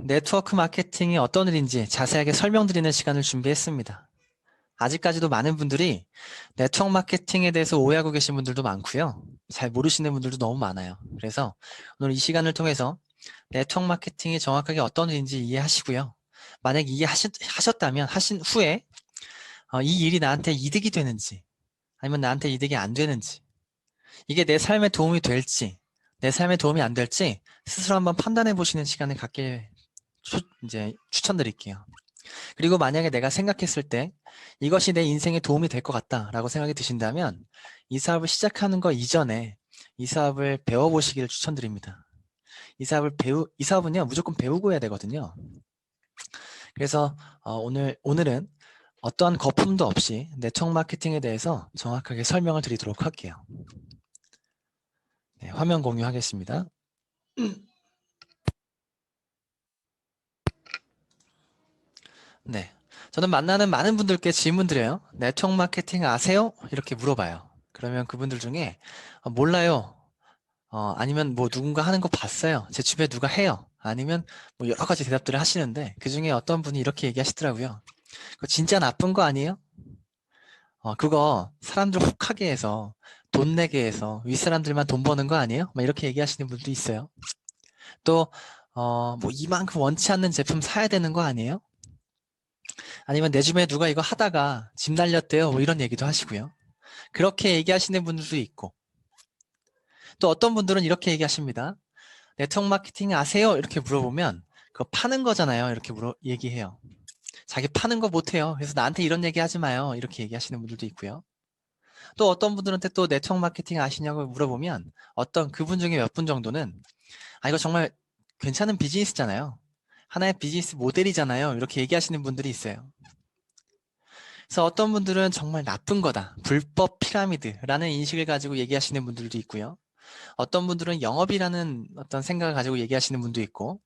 네트워크 마케팅이 어떤 일인지 자세하게 설명드리는 시간을 준비했습니다. 아직까지도 많은 분들이 네트워크 마케팅에 대해서 오해하고 계신 분들도 많고요. 잘 모르시는 분들도 너무 많아요. 그래서 오늘 이 시간을 통해서 네트워크 마케팅이 정확하게 어떤 일인지 이해하시고요. 만약 이해하셨다면 하신 후에 이 일이 나한테 이득이 되는지 아니면 나한테 이득이 안 되는지 이게 내 삶에 도움이 될지 내 삶에 도움이 안 될지 스스로 한번 판단해 보시는 시간을 갖길 이제 추천드릴게요. 그리고 만약에 내가 생각했을 때 이것이 내 인생에 도움이 될 것 같다라고 생각이 드신다면 이 사업을 시작하는 거 이전에 이 사업을 배워보시기를 추천드립니다. 이 사업은요 무조건 배우고 해야 되거든요. 그래서 오늘은 어떠한 거품도 없이 네트워크 마케팅에 대해서 정확하게 설명을 드리도록 할게요. 네, 화면 공유하겠습니다. 네, 저는 만나는 많은 분들께 질문 드려요. 네트워크 마케팅 아세요? 이렇게 물어봐요. 그러면 그분들 중에 몰라요. 아니면 뭐 누군가 하는 거 봤어요. 제 주변에 누가 해요. 아니면 뭐 여러 가지 대답들을 하시는데 그 중에 어떤 분이 이렇게 얘기하시더라고요. 그거 진짜 나쁜 거 아니에요? 그거 사람들 혹하게 해서 돈 내게 해서 윗사람들만 돈 버는 거 아니에요? 막 이렇게 얘기하시는 분도 있어요. 또 뭐 이만큼 원치 않는 제품 사야 되는 거 아니에요? 아니면 내 주변에 누가 이거 하다가 집 날렸대요. 뭐 이런 얘기도 하시고요. 그렇게 얘기하시는 분들도 있고 또 어떤 분들은 이렇게 얘기하십니다. 네트워크 마케팅 아세요? 이렇게 물어보면 그거 파는 거잖아요. 이렇게 얘기해요. 자기 파는 거 못해요. 그래서 나한테 이런 얘기 하지 마요. 이렇게 얘기하시는 분들도 있고요. 또 어떤 분들한테 또 네트워크 마케팅 아시냐고 물어보면 어떤 그분 중에 몇 분 정도는 이거 정말 괜찮은 비즈니스잖아요. 하나의 비즈니스 모델이잖아요. 이렇게 얘기하시는 분들이 있어요. 그래서 어떤 분들은 정말 나쁜 거다. 불법 피라미드라는 인식을 가지고 얘기하시는 분들도 있고요. 어떤 분들은 영업이라는 어떤 생각을 가지고 얘기하시는 분도 있고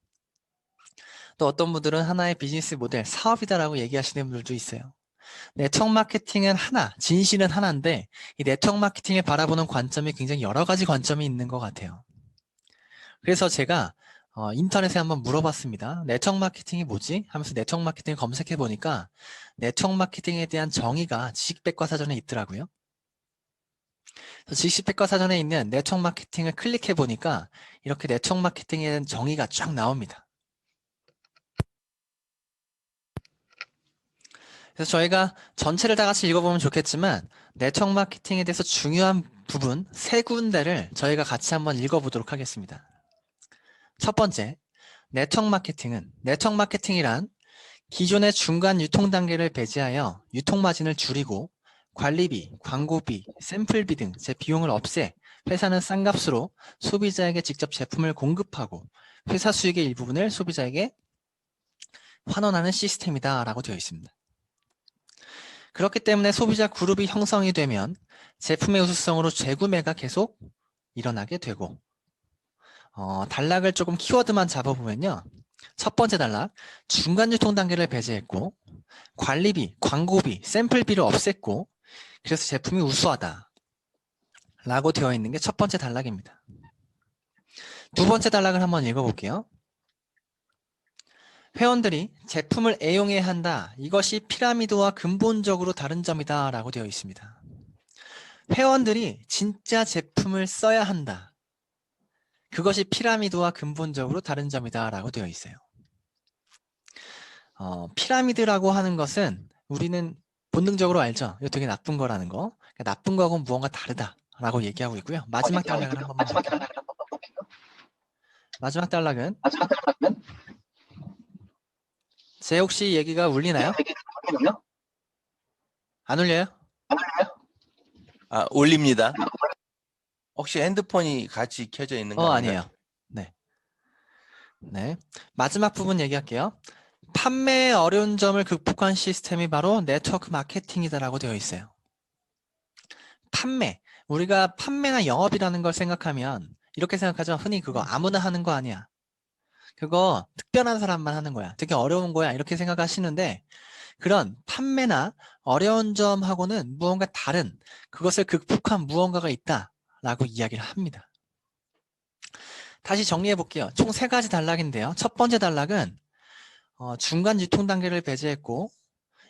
또 어떤 분들은 하나의 비즈니스 모델, 사업이다라고 얘기하시는 분들도 있어요. 네트워크 마케팅은 하나, 진실은 하나인데 이 네트워크 마케팅을 바라보는 관점이 굉장히 여러 가지 관점이 있는 것 같아요. 그래서 제가 인터넷에 한번 물어봤습니다. 네트워크 마케팅이 뭐지? 하면서 네트워크 마케팅을 검색해 보니까 네트워크 마케팅에 대한 정의가 지식백과사전에 있더라고요. 그래서 지식백과사전에 있는 네트워크 마케팅을 클릭해 보니까 이렇게 네트워크 마케팅에 대한 정의가 쫙 나옵니다. 그래서 저희가 전체를 다 같이 읽어보면 좋겠지만 네트워크 마케팅에 대해서 중요한 부분 세 군데를 저희가 같이 한번 읽어보도록 하겠습니다. 첫 번째, 네트워크 마케팅이란 기존의 중간 유통 단계를 배제하여 유통 마진을 줄이고 관리비, 광고비, 샘플비 등 제 비용을 없애 회사는 싼 값으로 소비자에게 직접 제품을 공급하고 회사 수익의 일부분을 소비자에게 환원하는 시스템이다 라고 되어 있습니다. 그렇기 때문에 소비자 그룹이 형성이 되면 제품의 우수성으로 재구매가 계속 일어나게 되고 단락을 조금 키워드만 잡아보면요. 첫 번째 단락, 중간 유통 단계를 배제했고 관리비, 광고비, 샘플비를 없앴고 그래서 제품이 우수하다 라고 되어 있는 게 첫 번째 단락입니다. 두 번째 단락을 한번 읽어볼게요. 회원들이 제품을 애용해야 한다. 이것이 피라미드와 근본적으로 다른 점이다 라고 되어 있습니다. 회원들이 진짜 제품을 써야 한다. 그것이 피라미드와 근본적으로 다른 점이다 라고 되어 있어요. 피라미드라고 하는 것은 우리는 본능적으로 알죠. 이거 되게 나쁜 거라는 거. 그러니까 나쁜 거하고는 무언가 다르다라고 얘기하고 있고요. 마지막 단락을 한번 볼게요. 마지막 단락은 제 혹시 얘기가 울리나요? 안 울려요? 올립니다. 혹시 핸드폰이 같이 켜져 있는 거 아닌가요? 아니에요. 네. 네. 마지막 부분 얘기할게요. 판매의 어려운 점을 극복한 시스템이 바로 네트워크 마케팅이다라고 되어 있어요. 판매. 우리가 판매나 영업이라는 걸 생각하면 이렇게 생각하죠. 흔히 그거 아무나 하는 거 아니야. 그거 특별한 사람만 하는 거야. 되게 어려운 거야. 이렇게 생각하시는데 그런 판매나 어려운 점하고는 무언가 다른 그것을 극복한 무언가가 있다라고 이야기를 합니다. 다시 정리해 볼게요. 총 세 가지 단락인데요. 첫 번째 단락은 중간 유통 단계를 배제했고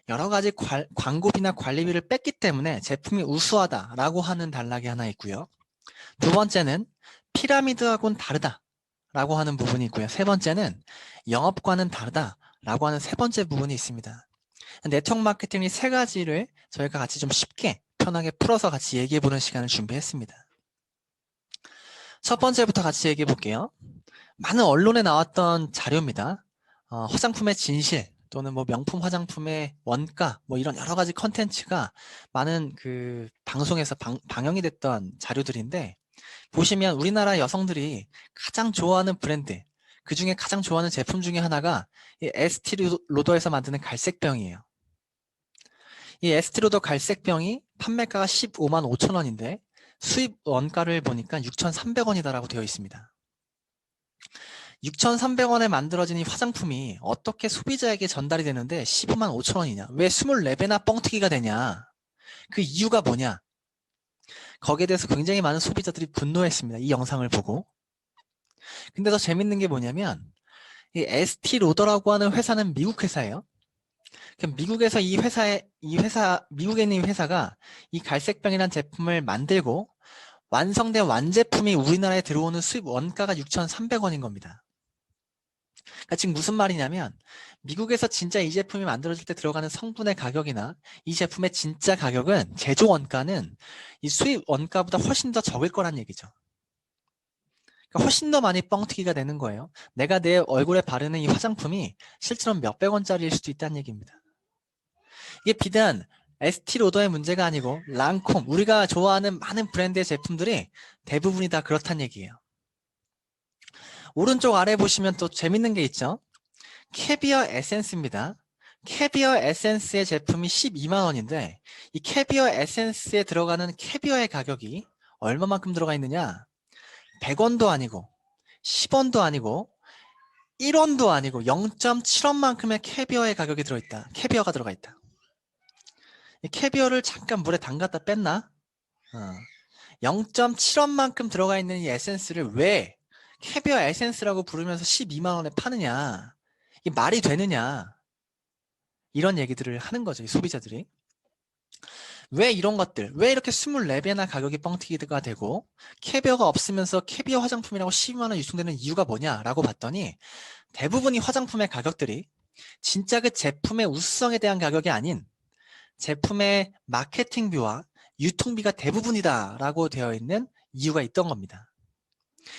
여러 가지 광고비나 관리비를 뺐기 때문에 제품이 우수하다라고 하는 단락이 하나 있고요. 두 번째는 피라미드하고는 다르다라고 하는 부분이 있고요. 세 번째는 영업과는 다르다라고 하는 세 번째 부분이 있습니다. 네트워크 마케팅 이 세 가지를 저희가 같이 좀 쉽게 편하게 풀어서 같이 얘기해보는 시간을 준비했습니다. 첫 번째부터 같이 얘기해 볼게요. 많은 언론에 나왔던 자료입니다. 화장품의 진실 또는 뭐 명품 화장품의 원가 뭐 이런 여러 가지 컨텐츠가 많은 그 방송에서 방영이 됐던 자료들인데 보시면 우리나라 여성들이 가장 좋아하는 브랜드 그 중에 가장 좋아하는 제품 중에 하나가 이 에스티로더에서 만드는 갈색병이에요. 이 에스티로더 갈색병이 판매가가 15만 5천 원인데 수입 원가를 보니까 6,300원이다라고 되어 있습니다. 6,300원에 만들어진 이 화장품이 어떻게 소비자에게 전달이 되는데 15만 5천 원이냐? 왜 24배나 뻥튀기가 되냐? 그 이유가 뭐냐? 거기에 대해서 굉장히 많은 소비자들이 분노했습니다. 이 영상을 보고. 근데 더 재밌는 게 뭐냐면 이 에스티로더라고 하는 회사는 미국 회사예요. 미국에서 미국에 있는 이 회사가 이 갈색병이라는 제품을 만들고 완성된 완제품이 우리나라에 들어오는 수입 원가가 6,300원인 겁니다. 그러니까 지금 무슨 말이냐면 미국에서 진짜 이 제품이 만들어질 때 들어가는 성분의 가격이나 이 제품의 진짜 가격은 제조 원가는 이 수입 원가보다 훨씬 더 적을 거란 얘기죠. 그러니까 훨씬 더 많이 뻥튀기가 되는 거예요. 내가 내 얼굴에 바르는 이 화장품이 실제로는 몇백 원짜리일 수도 있다는 얘기입니다. 이게 비단 에스티로더의 문제가 아니고 랑콤, 우리가 좋아하는 많은 브랜드의 제품들이 대부분이 다 그렇다는 얘기예요. 오른쪽 아래 보시면 또 재밌는 게 있죠. 캐비어 에센스입니다. 캐비어 에센스의 제품이 12만 원인데 이 캐비어 에센스에 들어가는 캐비어의 가격이 얼마만큼 들어가 있느냐? 100원도 아니고 10원도 아니고 1원도 아니고 0.7원만큼의 캐비어의 가격이 들어있다. 캐비어가 들어가 있다. 이 캐비어를 잠깐 물에 담갔다 뺐나? 0.7원만큼 들어가 있는 이 에센스를 왜 캐비어 에센스라고 부르면서 12만 원에 파느냐? 이게 말이 되느냐? 이런 얘기들을 하는 거죠, 이 소비자들이. 왜 이런 것들, 왜 이렇게 24배나 가격이 뻥튀기가 되고 캐비어가 없으면서 캐비어 화장품이라고 12만 원 유통되는 이유가 뭐냐라고 봤더니 대부분이 화장품의 가격들이 진짜 그 제품의 우수성에 대한 가격이 아닌 제품의 마케팅비와 유통비가 대부분이다라고 되어 있는 이유가 있던 겁니다.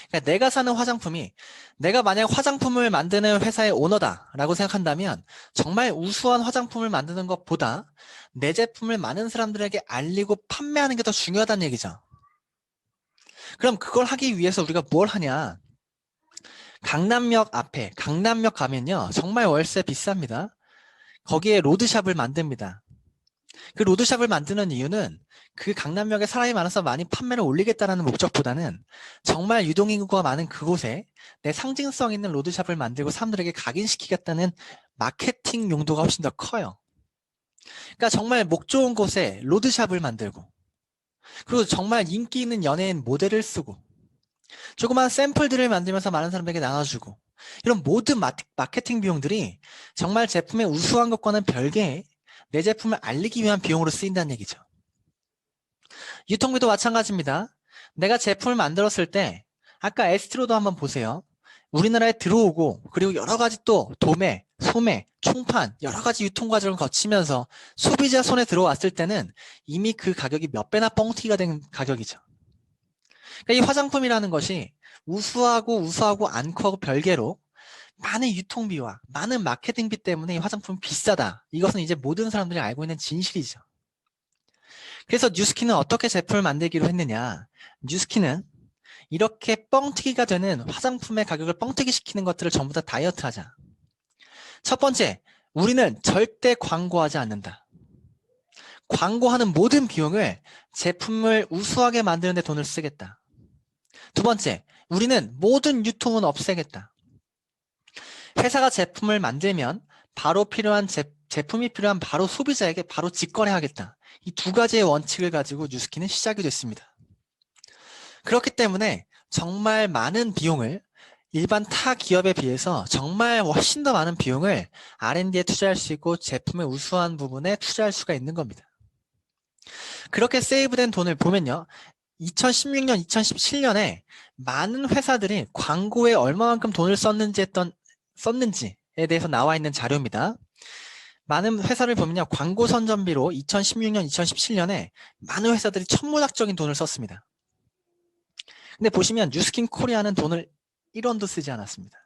그러니까 내가 사는 화장품이 내가 만약 화장품을 만드는 회사의 오너다라고 생각한다면 정말 우수한 화장품을 만드는 것보다 내 제품을 많은 사람들에게 알리고 판매하는 게 더 중요하다는 얘기죠. 그럼 그걸 하기 위해서 우리가 뭘 하냐? 강남역 앞에, 강남역 가면요 정말 월세 비쌉니다. 거기에 로드샵을 만듭니다. 그 로드샵을 만드는 이유는 그 강남역에 사람이 많아서 많이 판매를 올리겠다는 목적보다는 정말 유동인구가 많은 그곳에 내 상징성 있는 로드샵을 만들고 사람들에게 각인시키겠다는 마케팅 용도가 훨씬 더 커요. 그러니까 정말 목 좋은 곳에 로드샵을 만들고 그리고 정말 인기 있는 연예인 모델을 쓰고 조그만 샘플들을 만들면서 많은 사람들에게 나눠주고 이런 모든 마케팅 비용들이 정말 제품의 우수한 것과는 별개의 내 제품을 알리기 위한 비용으로 쓰인다는 얘기죠. 유통비도 마찬가지입니다. 내가 제품을 만들었을 때 아까 에스티로도 한번 보세요. 우리나라에 들어오고 그리고 여러 가지 또 도매, 소매, 총판 여러 가지 유통 과정을 거치면서 소비자 손에 들어왔을 때는 이미 그 가격이 몇 배나 뻥튀기가 된 가격이죠. 그러니까 이 화장품이라는 것이 우수하고 않고 하고 별개로 많은 유통비와 많은 마케팅비 때문에 이 화장품이 비싸다. 이것은 이제 모든 사람들이 알고 있는 진실이죠. 그래서 뉴스킨은 어떻게 제품을 만들기로 했느냐. 뉴스킨은 이렇게 뻥튀기가 되는 화장품의 가격을 뻥튀기 시키는 것들을 전부 다 다이어트 하자. 첫 번째, 우리는 절대 광고하지 않는다. 광고하는 모든 비용을 제품을 우수하게 만드는 데 돈을 쓰겠다. 두 번째, 우리는 모든 유통은 없애겠다. 회사가 제품을 만들면 바로 필요한 제품이 필요한 바로 소비자에게 바로 직거래하겠다. 이 두 가지의 원칙을 가지고 뉴스킨은 시작이 됐습니다. 그렇기 때문에 정말 많은 비용을 일반 타 기업에 비해서 정말 훨씬 더 많은 비용을 R&D에 투자할 수 있고 제품의 우수한 부분에 투자할 수가 있는 겁니다. 그렇게 세이브된 돈을 보면요. 2016년, 2017년에 많은 회사들이 광고에 얼마만큼 돈을 썼는지에 대해서 나와 있는 자료입니다. 많은 회사를 보면요. 광고 선전비로 2016년, 2017년에 많은 회사들이 천문학적인 돈을 썼습니다. 근데 보시면 뉴스킨 코리아는 돈을 1원도 쓰지 않았습니다.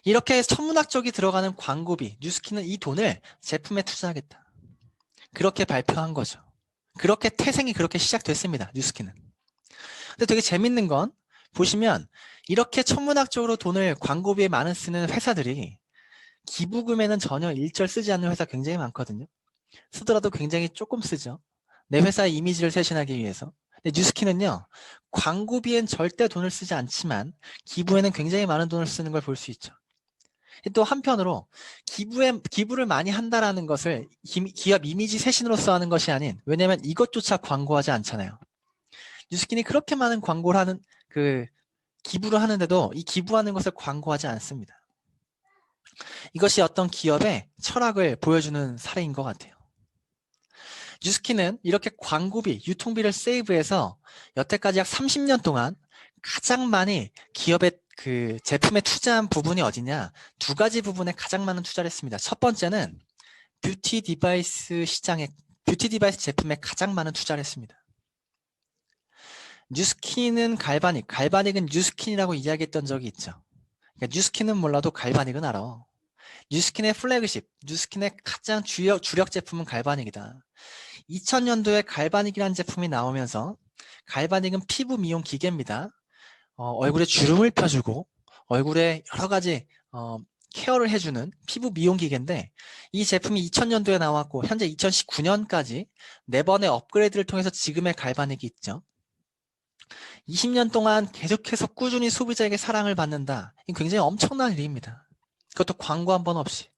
이렇게 천문학적이 들어가는 광고비, 뉴스킨은 이 돈을 제품에 투자하겠다. 그렇게 발표한 거죠. 그렇게 태생이 그렇게 시작됐습니다. 뉴스킨은. 근데 되게 재밌는 건 보시면 이렇게 천문학적으로 돈을 광고비에 많이 쓰는 회사들이 기부금에는 전혀 일절 쓰지 않는 회사 굉장히 많거든요. 쓰더라도 굉장히 조금 쓰죠. 내 회사의 이미지를 쇄신하기 위해서. 근데 뉴스킨은요. 광고비엔 절대 돈을 쓰지 않지만 기부에는 굉장히 많은 돈을 쓰는 걸 볼 수 있죠. 또 한편으로 기부를 많이 한다라는 것을 기업 이미지 쇄신으로서 하는 것이 아닌, 왜냐하면 이것조차 광고하지 않잖아요. 뉴스킨이 그렇게 많은 광고를 하는 기부를 하는데도 이 기부하는 것을 광고하지 않습니다. 이것이 어떤 기업의 철학을 보여주는 사례인 것 같아요. 뉴스킨은 이렇게 광고비, 유통비를 세이브해서 여태까지 약 30년 동안 가장 많이 기업의 제품에 투자한 부분이 어디냐? 두 가지 부분에 가장 많은 투자를 했습니다. 첫 번째는 뷰티 디바이스 제품에 가장 많은 투자를 했습니다. 뉴스킨은 갈바닉은 뉴스킨이라고 이야기했던 적이 있죠. 그러니까 뉴스킨은 몰라도 갈바닉은 알아. 뉴스킨의 플래그십, 뉴스킨의 가장 주력 제품은 갈바닉이다. 2000년도에 갈바닉이라는 제품이 나오면서, 갈바닉은 피부 미용 기계입니다. 얼굴에 주름을 펴주고 얼굴에 여러 가지 케어를 해주는 피부 미용 기계인데, 이 제품이 2000년도에 나왔고 현재 2019년까지 4번의 업그레이드를 통해서 지금의 갈바닉이 있죠. 20년 동안 계속해서 꾸준히 소비자에게 사랑을 받는다. 이건 굉장히 엄청난 일입니다. 그것도 광고 한 번 없이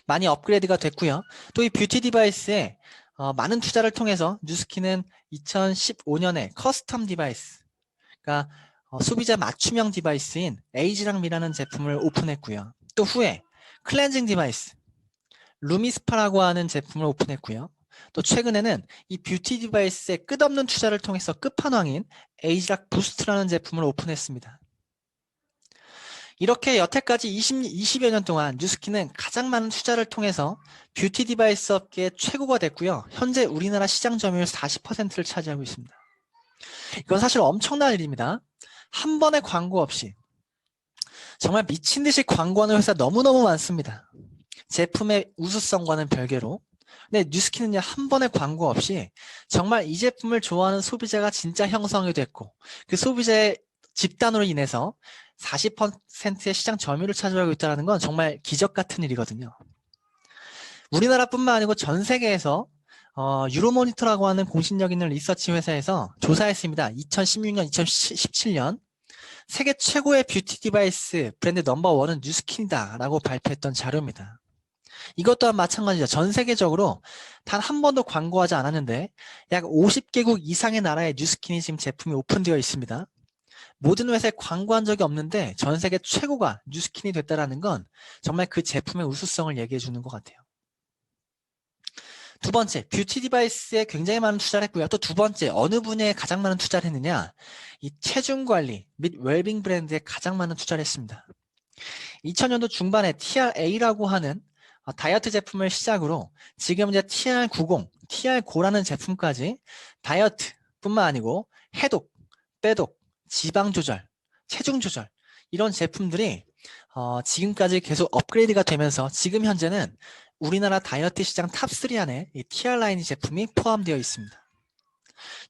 많이 업그레이드가 됐고요. 또 이 뷰티 디바이스에 많은 투자를 통해서 뉴스킨은 2015년에 커스텀 디바이스, 그러니까 소비자 맞춤형 디바이스인 에이지랑미라는 제품을 오픈했고요. 또 후에 클렌징 디바이스, 루미스파라고 하는 제품을 오픈했고요. 또 최근에는 이 뷰티 디바이스의 끝없는 투자를 통해서 끝판왕인 에이지락 부스트라는 제품을 오픈했습니다. 이렇게 여태까지 20여 년 동안 뉴스킨은 가장 많은 투자를 통해서 뷰티 디바이스 업계의 최고가 됐고요. 현재 우리나라 시장 점유율 40%를 차지하고 있습니다. 이건 사실 엄청난 일입니다. 한 번의 광고 없이 정말 미친 듯이 광고하는 회사 너무너무 많습니다. 제품의 우수성과는 별개로. 근데 뉴스킨은요, 한 번의 광고 없이 정말 이 제품을 좋아하는 소비자가 진짜 형성이 됐고, 그 소비자의 집단으로 인해서 40%의 시장 점유율을 차지하고 있다는 건 정말 기적 같은 일이거든요. 우리나라뿐만 아니고 전 세계에서 유로모니터라고 하는 공신력 있는 리서치 회사에서 조사했습니다. 2016년, 2017년 세계 최고의 뷰티 디바이스 브랜드 넘버1은 뉴스킨이다 라고 발표했던 자료입니다. 이것 또한 마찬가지죠. 전 세계적으로 단 한 번도 광고하지 않았는데 약 50개국 이상의 나라에 뉴스킨이 지금 제품이 오픈되어 있습니다. 모든 회사에 광고한 적이 없는데 전 세계 최고가 뉴스킨이 됐다는 건 정말 그 제품의 우수성을 얘기해 주는 것 같아요. 두 번째, 뷰티 디바이스에 굉장히 많은 투자를 했고요. 또 두 번째, 어느 분야에 가장 많은 투자를 했느냐? 이 체중 관리 및 웰빙 브랜드에 가장 많은 투자를 했습니다. 2000년도 중반에 TRA라고 하는 다이어트 제품을 시작으로 지금 이제 TR90, TR고라는 제품까지 다이어트뿐만 아니고 해독, 빼독, 지방 조절, 체중 조절 이런 제품들이 지금까지 계속 업그레이드가 되면서 지금 현재는 우리나라 다이어트 시장 탑3 안에 이 TR 라인 제품이 포함되어 있습니다.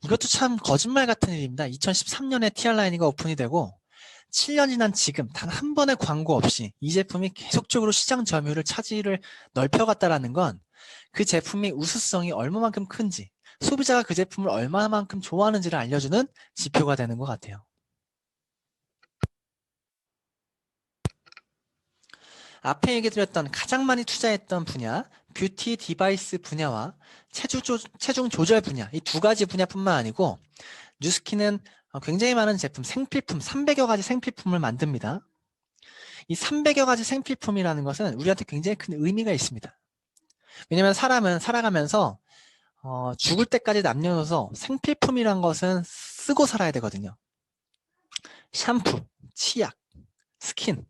이것도 참 거짓말 같은 일입니다. 2013년에 TR 라인이 오픈이 되고 7년 지난 지금 단 한 번의 광고 없이 이 제품이 계속적으로 시장 점유율을 차지를 넓혀갔다는 건 그 제품의 우수성이 얼마만큼 큰지, 소비자가 그 제품을 얼마만큼 좋아하는지를 알려주는 지표가 되는 것 같아요. 앞에 얘기드렸던 가장 많이 투자했던 분야, 뷰티 디바이스 분야와 체중 조절 분야, 이 두 가지 분야뿐만 아니고 뉴스킨은 굉장히 많은 제품, 생필품, 300여 가지 생필품을 만듭니다. 이 300여 가지 생필품이라는 것은 우리한테 굉장히 큰 의미가 있습니다. 왜냐하면 사람은 살아가면서 죽을 때까지 남겨놓아서 생필품이란 것은 쓰고 살아야 되거든요. 샴푸, 치약, 스킨,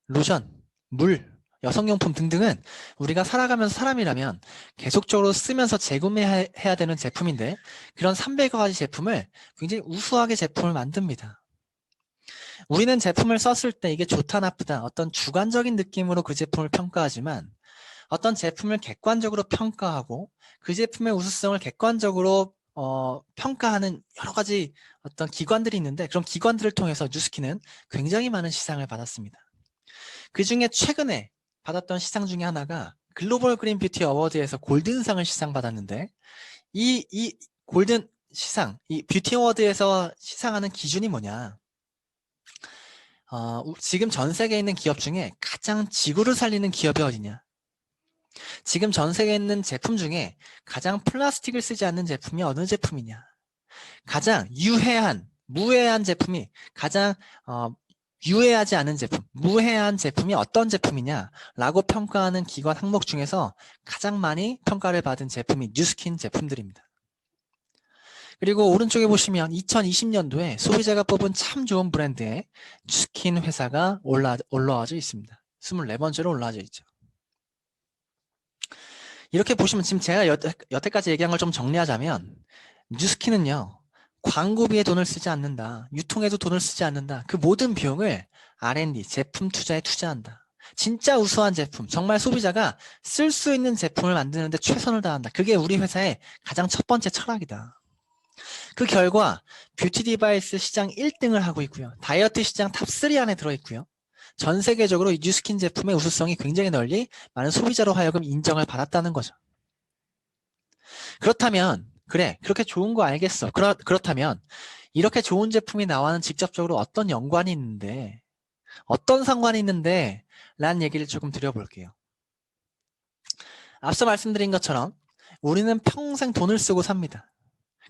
로션, 물, 여성용품 등등은 우리가 살아가면서 사람이라면 계속적으로 쓰면서 재구매해야 되는 제품인데 그런 300여 가지 제품을 굉장히 우수하게 제품을 만듭니다. 우리는 제품을 썼을 때 이게 좋다 나쁘다 어떤 주관적인 느낌으로 그 제품을 평가하지만 어떤 제품을 객관적으로 평가하고 그 제품의 우수성을 객관적으로 평가하는 여러 가지 어떤 기관들이 있는데 그런 기관들을 통해서 뉴스킨은 굉장히 많은 시상을 받았습니다. 그 중에 최근에 받았던 시상 중에 하나가 글로벌 그린 뷰티 어워드에서 골든상을 시상받았는데 이 골든 시상, 이 뷰티 어워드에서 시상하는 기준이 뭐냐? 지금 전 세계에 있는 기업 중에 가장 지구를 살리는 기업이 어디냐? 지금 전 세계에 있는 제품 중에 가장 플라스틱을 쓰지 않는 제품이 어느 제품이냐? 가장 무해한 제품이 가장 유해하지 않은 제품, 무해한 제품이 어떤 제품이냐라고 평가하는 기관 항목 중에서 가장 많이 평가를 받은 제품이 뉴스킨 제품들입니다. 그리고 오른쪽에 보시면 2020년도에 소비자가 뽑은 참 좋은 브랜드에 뉴스킨 회사가 올라와져 있습니다. 24번째로 올라와져 있죠. 이렇게 보시면 지금 제가 여태까지 얘기한 걸 좀 정리하자면 뉴스킨은요. 광고비에 돈을 쓰지 않는다. 유통에도 돈을 쓰지 않는다. 그 모든 비용을 R&D, 제품 투자에 투자한다. 진짜 우수한 제품, 정말 소비자가 쓸 수 있는 제품을 만드는데 최선을 다한다. 그게 우리 회사의 가장 첫 번째 철학이다. 그 결과 뷰티 디바이스 시장 1등을 하고 있고요. 다이어트 시장 탑3 안에 들어있고요. 전 세계적으로 이 뉴스킨 제품의 우수성이 굉장히 널리 많은 소비자로 하여금 인정을 받았다는 거죠. 그렇다면 그래 그렇게 좋은 거 알겠어. 그렇다면 이렇게 좋은 제품이 나와는 직접적으로 어떤 연관이 있는데 어떤 상관이 있는데 라는 얘기를 조금 드려볼게요. 앞서 말씀드린 것처럼 우리는 평생 돈을 쓰고 삽니다.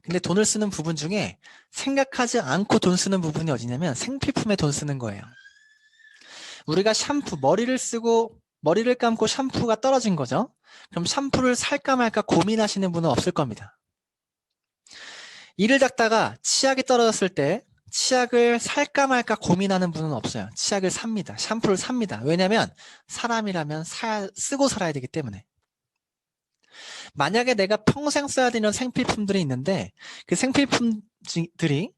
근데 돈을 쓰는 부분 중에 생각하지 않고 돈 쓰는 부분이 어디냐면 생필품에 돈 쓰는 거예요. 우리가 샴푸, 머리를 감고 샴푸가 떨어진 거죠. 그럼 샴푸를 살까 말까 고민하시는 분은 없을 겁니다. 이를 닦다가 치약이 떨어졌을 때 치약을 살까 말까 고민하는 분은 없어요. 치약을 삽니다. 샴푸를 삽니다. 왜냐하면 사람이라면 쓰고 살아야 되기 때문에. 만약에 내가 평생 써야 되는 생필품들이 있는데 그 생필품들이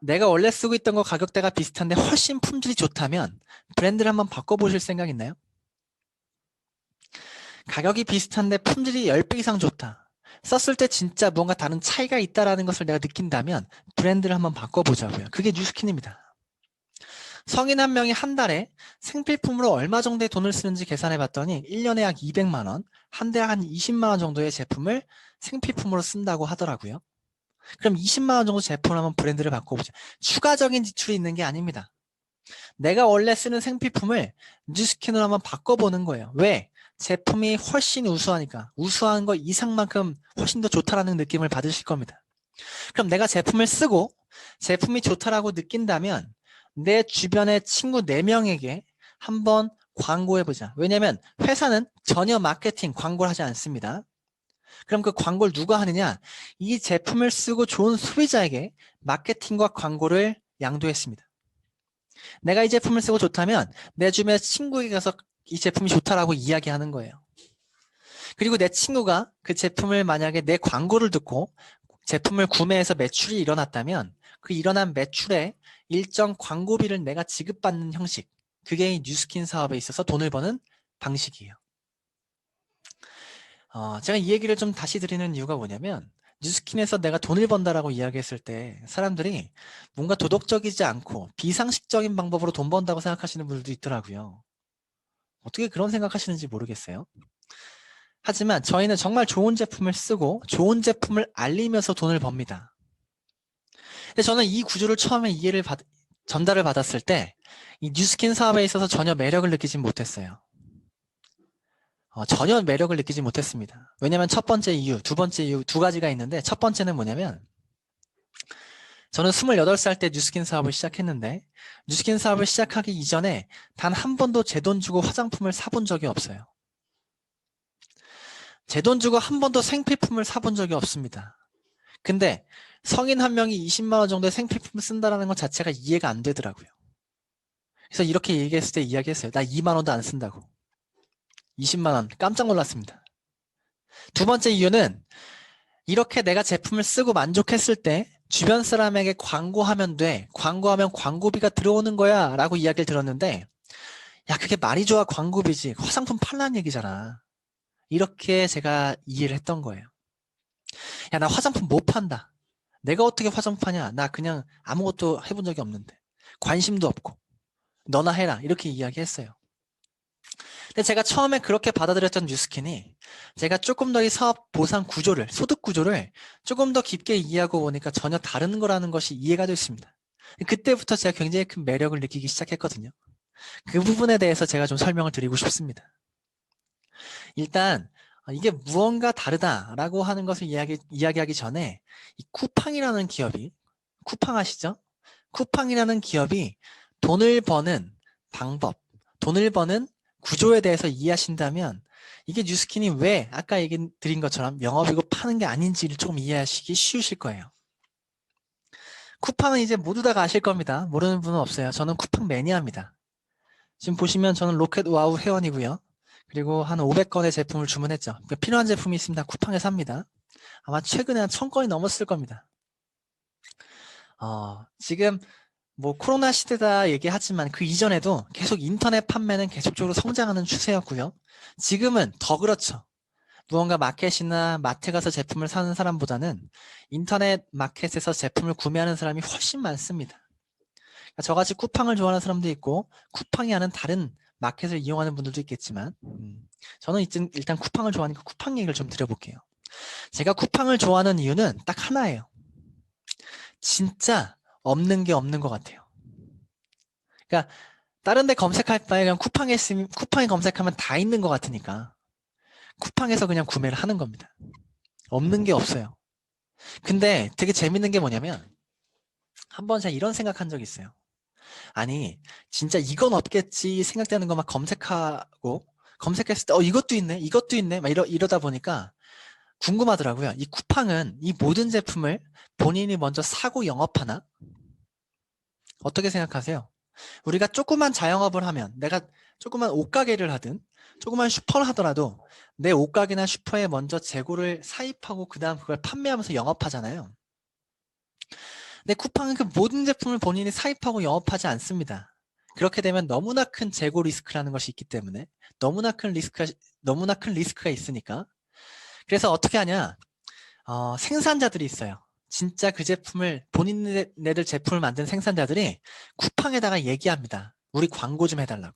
내가 원래 쓰고 있던 거 가격대가 비슷한데 훨씬 품질이 좋다면 브랜드를 한번 바꿔보실 생각 있나요? 가격이 비슷한데 품질이 10배 이상 좋다. 썼을 때 진짜 뭔가 다른 차이가 있다라는 것을 내가 느낀다면 브랜드를 한번 바꿔보자고요. 그게 뉴스킨입니다. 성인 한 명이 한 달에 생필품으로 얼마 정도의 돈을 쓰는지 계산해 봤더니 1년에 약 200만 원, 한 달에 한 20만 원 정도의 제품을 생필품으로 쓴다고 하더라고요. 그럼 20만 원 정도 제품을 한번 브랜드를 바꿔보자. 추가적인 지출이 있는 게 아닙니다. 내가 원래 쓰는 생필품을 뉴스킨으로 한번 바꿔보는 거예요. 왜? 제품이 훨씬 우수하니까. 우수한 거 이상만큼 훨씬 더 좋다라는 느낌을 받으실 겁니다. 그럼 내가 제품을 쓰고 제품이 좋다라고 느낀다면 내 주변의 친구 4명에게 한번 광고해보자. 왜냐면 회사는 전혀 마케팅, 광고를 하지 않습니다. 그럼 그 광고를 누가 하느냐? 이 제품을 쓰고 좋은 소비자에게 마케팅과 광고를 양도했습니다. 내가 이 제품을 쓰고 좋다면 내 주변의 친구에게 가서 이 제품이 좋다라고 이야기하는 거예요. 그리고 내 친구가 그 제품을 만약에 내 광고를 듣고 제품을 구매해서 매출이 일어났다면 그 일어난 매출에 일정 광고비를 내가 지급받는 형식, 그게 이 뉴스킨 사업에 있어서 돈을 버는 방식이에요. 제가 이 얘기를 좀 다시 드리는 이유가 뭐냐면 뉴스킨에서 내가 돈을 번다라고 이야기했을 때 사람들이 뭔가 도덕적이지 않고 비상식적인 방법으로 돈 번다고 생각하시는 분들도 있더라고요. 어떻게 그런 생각하시는지 모르겠어요. 하지만 저희는 정말 좋은 제품을 쓰고 좋은 제품을 알리면서 돈을 법니다. 근데 저는 이 구조를 처음에 전달을 받았을 때 이 뉴스킨 사업에 있어서 전혀 매력을 느끼지 못했어요. 전혀 매력을 느끼지 못했습니다. 왜냐하면 첫 번째 이유, 두 번째 이유 두 가지가 있는데 첫 번째는 뭐냐면 저는 28살 때 뉴스킨 사업을 시작했는데 뉴스킨 사업을 시작하기 이전에 단 한 번도 제 돈 주고 화장품을 사본 적이 없어요. 제 돈 주고 한 번도 생필품을 사본 적이 없습니다. 근데 성인 한 명이 20만 원 정도의 생필품을 쓴다는 것 자체가 이해가 안 되더라고요. 그래서 이렇게 얘기했을 때 이야기했어요. 나 2만 원도 안 쓴다고. 20만 원 깜짝 놀랐습니다. 두 번째 이유는 이렇게 내가 제품을 쓰고 만족했을 때 주변 사람에게 광고하면 돼. 광고하면 광고비가 들어오는 거야 라고 이야기를 들었는데 야 그게 말이 좋아 광고비지 화장품 팔라는 얘기잖아. 이렇게 제가 이해를 했던 거예요. 야 나 화장품 못 판다. 내가 어떻게 화장품 파냐. 나 그냥 아무것도 해본 적이 없는데 관심도 없고 너나 해라 이렇게 이야기했어요. 근데 제가 처음에 그렇게 받아들였던 뉴스킨이 제가 조금 더 이 사업 보상 구조를, 소득 구조를 조금 더 깊게 이해하고 보니까 전혀 다른 거라는 것이 이해가 됐습니다. 그때부터 제가 굉장히 큰 매력을 느끼기 시작했거든요. 그 부분에 대해서 제가 좀 설명을 드리고 싶습니다. 일단 이게 무언가 다르다라고 하는 것을 이야기하기 전에 이 쿠팡이라는 기업이, 쿠팡 아시죠? 쿠팡이라는 기업이 돈을 버는 방법, 돈을 버는 구조에 대해서 이해하신다면 이게 뉴스킨이 왜 아까 얘기 드린 것처럼 영업이고 파는 게 아닌지를 조금 이해하시기 쉬우실 거예요. 쿠팡은 이제 모두 다 아실 겁니다. 모르는 분은 없어요. 저는 쿠팡 매니아입니다. 지금 보시면 저는 로켓 와우 회원이고요. 그리고 한 500건의 제품을 주문했죠. 필요한 제품이 있습니다. 쿠팡에 삽니다. 아마 최근에 한 1000건이 넘었을 겁니다. 지금 뭐 코로나 시대다 얘기하지만 그 이전에도 계속 인터넷 판매는 계속적으로 성장하는 추세였고요. 지금은 더 그렇죠. 무언가 마켓이나 마트 가서 제품을 사는 사람보다는 인터넷 마켓에서 제품을 구매하는 사람이 훨씬 많습니다. 그러니까 저같이 쿠팡을 좋아하는 사람도 있고 쿠팡이 하는 다른 마켓을 이용하는 분들도 있겠지만 저는 일단 쿠팡을 좋아하니까 쿠팡 얘기를 좀 드려볼게요. 제가 쿠팡을 좋아하는 이유는 딱 하나예요. 진짜 없는 게 없는 것 같아요. 그러니까 다른 데 검색할 바에 그냥 쿠팡에 검색하면 다 있는 것 같으니까 쿠팡에서 그냥 구매를 하는 겁니다. 없는 게 없어요. 근데 되게 재밌는 게 뭐냐면 한번 제가 이런 생각한 적이 있어요. 아니 진짜 이건 없겠지 생각되는 거 막 검색하고 검색했을 때 이것도 있네 이것도 있네 막 이러다 보니까 궁금하더라고요. 이 쿠팡은 이 모든 제품을 본인이 먼저 사고 영업하나? 어떻게 생각하세요? 우리가 조그만 자영업을 하면 내가 조그만 옷가게를 하든 조그만 슈퍼를 하더라도 내 옷가게나 슈퍼에 먼저 재고를 사입하고 그 다음 그걸 판매하면서 영업하잖아요. 근데 쿠팡은 그 모든 제품을 본인이 사입하고 영업하지 않습니다. 그렇게 되면 너무나 큰 재고 리스크라는 것이 있기 때문에 너무나 큰 리스크가 있으니까 그래서 어떻게 하냐 생산자들이 있어요. 진짜 그 제품을 본인네들 제품을 만든 생산자들이 쿠팡에다가 얘기합니다. 우리 광고 좀 해달라고.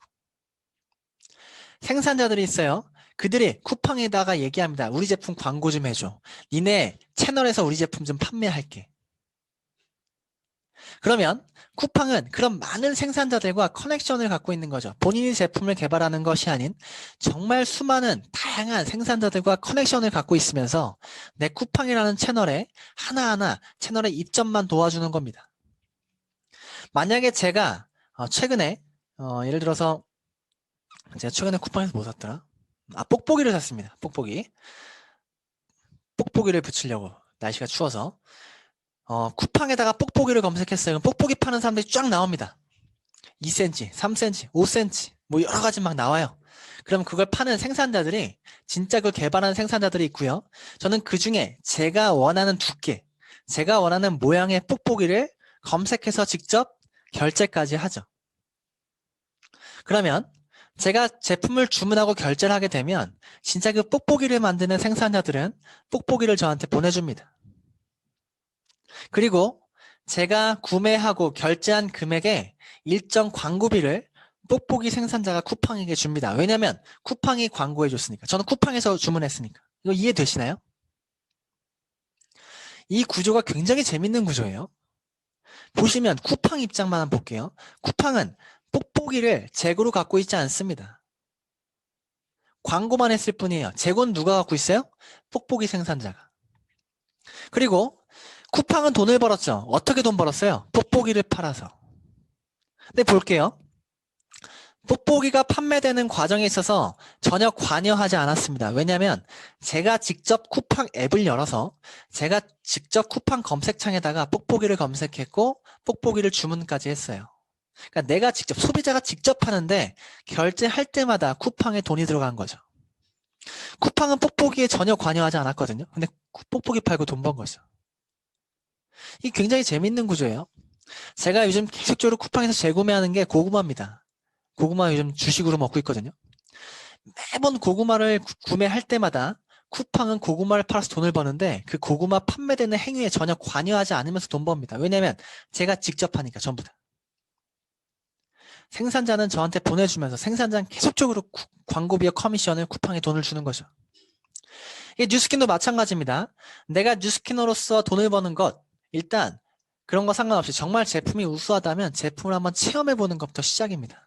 생산자들이 있어요. 그들이 쿠팡에다가 얘기합니다. 우리 제품 광고 좀 해줘. 니네 채널에서 우리 제품 좀 판매할게. 그러면 쿠팡은 그런 많은 생산자들과 커넥션을 갖고 있는 거죠. 본인이 제품을 개발하는 것이 아닌 정말 수많은 다양한 생산자들과 커넥션을 갖고 있으면서 내 쿠팡이라는 채널에 하나하나 채널의 입점만 도와주는 겁니다. 만약에 제가 최근에 예를 들어서 제가 최근에 쿠팡에서 뭐 샀더라? 뽁뽁이를 샀습니다. 뽁뽁이를 붙이려고 날씨가 추워서 쿠팡에다가 뽁뽁이를 검색했어요. 그럼 뽁뽁이 파는 사람들이 쫙 나옵니다. 2cm, 3cm, 5cm 뭐 여러 가지 막 나와요. 그럼 그걸 파는 생산자들이 진짜 그 개발하는 생산자들이 있고요. 저는 그 중에 제가 원하는 두께, 제가 원하는 모양의 뽁뽁이를 검색해서 직접 결제까지 하죠. 그러면 제가 제품을 주문하고 결제를 하게 되면 진짜 그 뽁뽁이를 만드는 생산자들은 뽁뽁이를 저한테 보내줍니다. 그리고 제가 구매하고 결제한 금액의 일정 광고비를 뽁뽁이 생산자가 쿠팡에게 줍니다. 왜냐하면 쿠팡이 광고해 줬으니까. 저는 쿠팡에서 주문했으니까. 이거 이해되시나요? 이 구조가 굉장히 재밌는 구조예요. 보시면 쿠팡 입장만 한번 볼게요. 쿠팡은 뽁뽁이를 재고로 갖고 있지 않습니다. 광고만 했을 뿐이에요. 재고는 누가 갖고 있어요? 뽁뽁이 생산자가. 그리고 쿠팡은 돈을 벌었죠. 어떻게 돈 벌었어요? 뽁뽁이를 팔아서. 근데 볼게요. 뽁뽁이가 판매되는 과정에 있어서 전혀 관여하지 않았습니다. 왜냐하면 제가 직접 쿠팡 앱을 열어서 제가 직접 쿠팡 검색창에다가 뽁뽁이를 검색했고 뽁뽁이를 주문까지 했어요. 그러니까 내가 직접, 소비자가 직접 하는데 결제할 때마다 쿠팡에 돈이 들어간 거죠. 쿠팡은 뽁뽁이에 전혀 관여하지 않았거든요. 근데 뽁뽁이 팔고 돈 번 거죠. 이게 굉장히 재밌는 구조예요. 제가 요즘 계속적으로 쿠팡에서 재구매하는 게 고구마입니다. 고구마 요즘 주식으로 먹고 있거든요. 매번 고구마를 구매할 때마다 쿠팡은 고구마를 팔아서 돈을 버는데 그 고구마 판매되는 행위에 전혀 관여하지 않으면서 돈 법니다. 왜냐면 제가 직접 하니까 전부 다. 생산자는 저한테 보내주면서 생산자는 계속적으로 광고비와 커미션을 쿠팡에 돈을 주는 거죠. 이게 뉴스킨도 마찬가지입니다. 내가 뉴스키너로서 돈을 버는 것, 일단 그런 거 상관없이 정말 제품이 우수하다면 제품을 한번 체험해보는 것부터 시작입니다.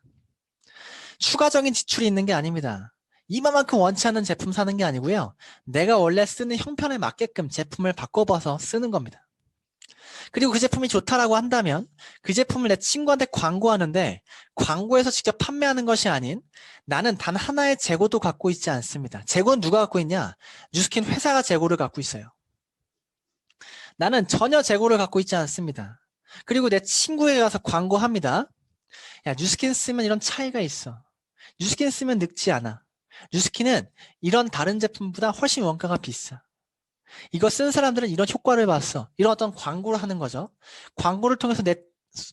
추가적인 지출이 있는 게 아닙니다. 이만큼 원치 않는 제품 사는 게 아니고요. 내가 원래 쓰는 형편에 맞게끔 제품을 바꿔봐서 쓰는 겁니다. 그리고 그 제품이 좋다라고 한다면 그 제품을 내 친구한테 광고하는데 광고에서 직접 판매하는 것이 아닌 나는 단 하나의 재고도 갖고 있지 않습니다. 재고는 누가 갖고 있냐? 뉴스킨 회사가 재고를 갖고 있어요. 나는 전혀 재고를 갖고 있지 않습니다. 그리고 내 친구에게 가서 광고합니다. 야, 뉴스킨 쓰면 이런 차이가 있어. 뉴스킨 쓰면 늙지 않아. 뉴스킨은 이런 다른 제품보다 훨씬 원가가 비싸. 이거 쓴 사람들은 이런 효과를 봤어. 이런 어떤 광고를 하는 거죠. 광고를 통해서 내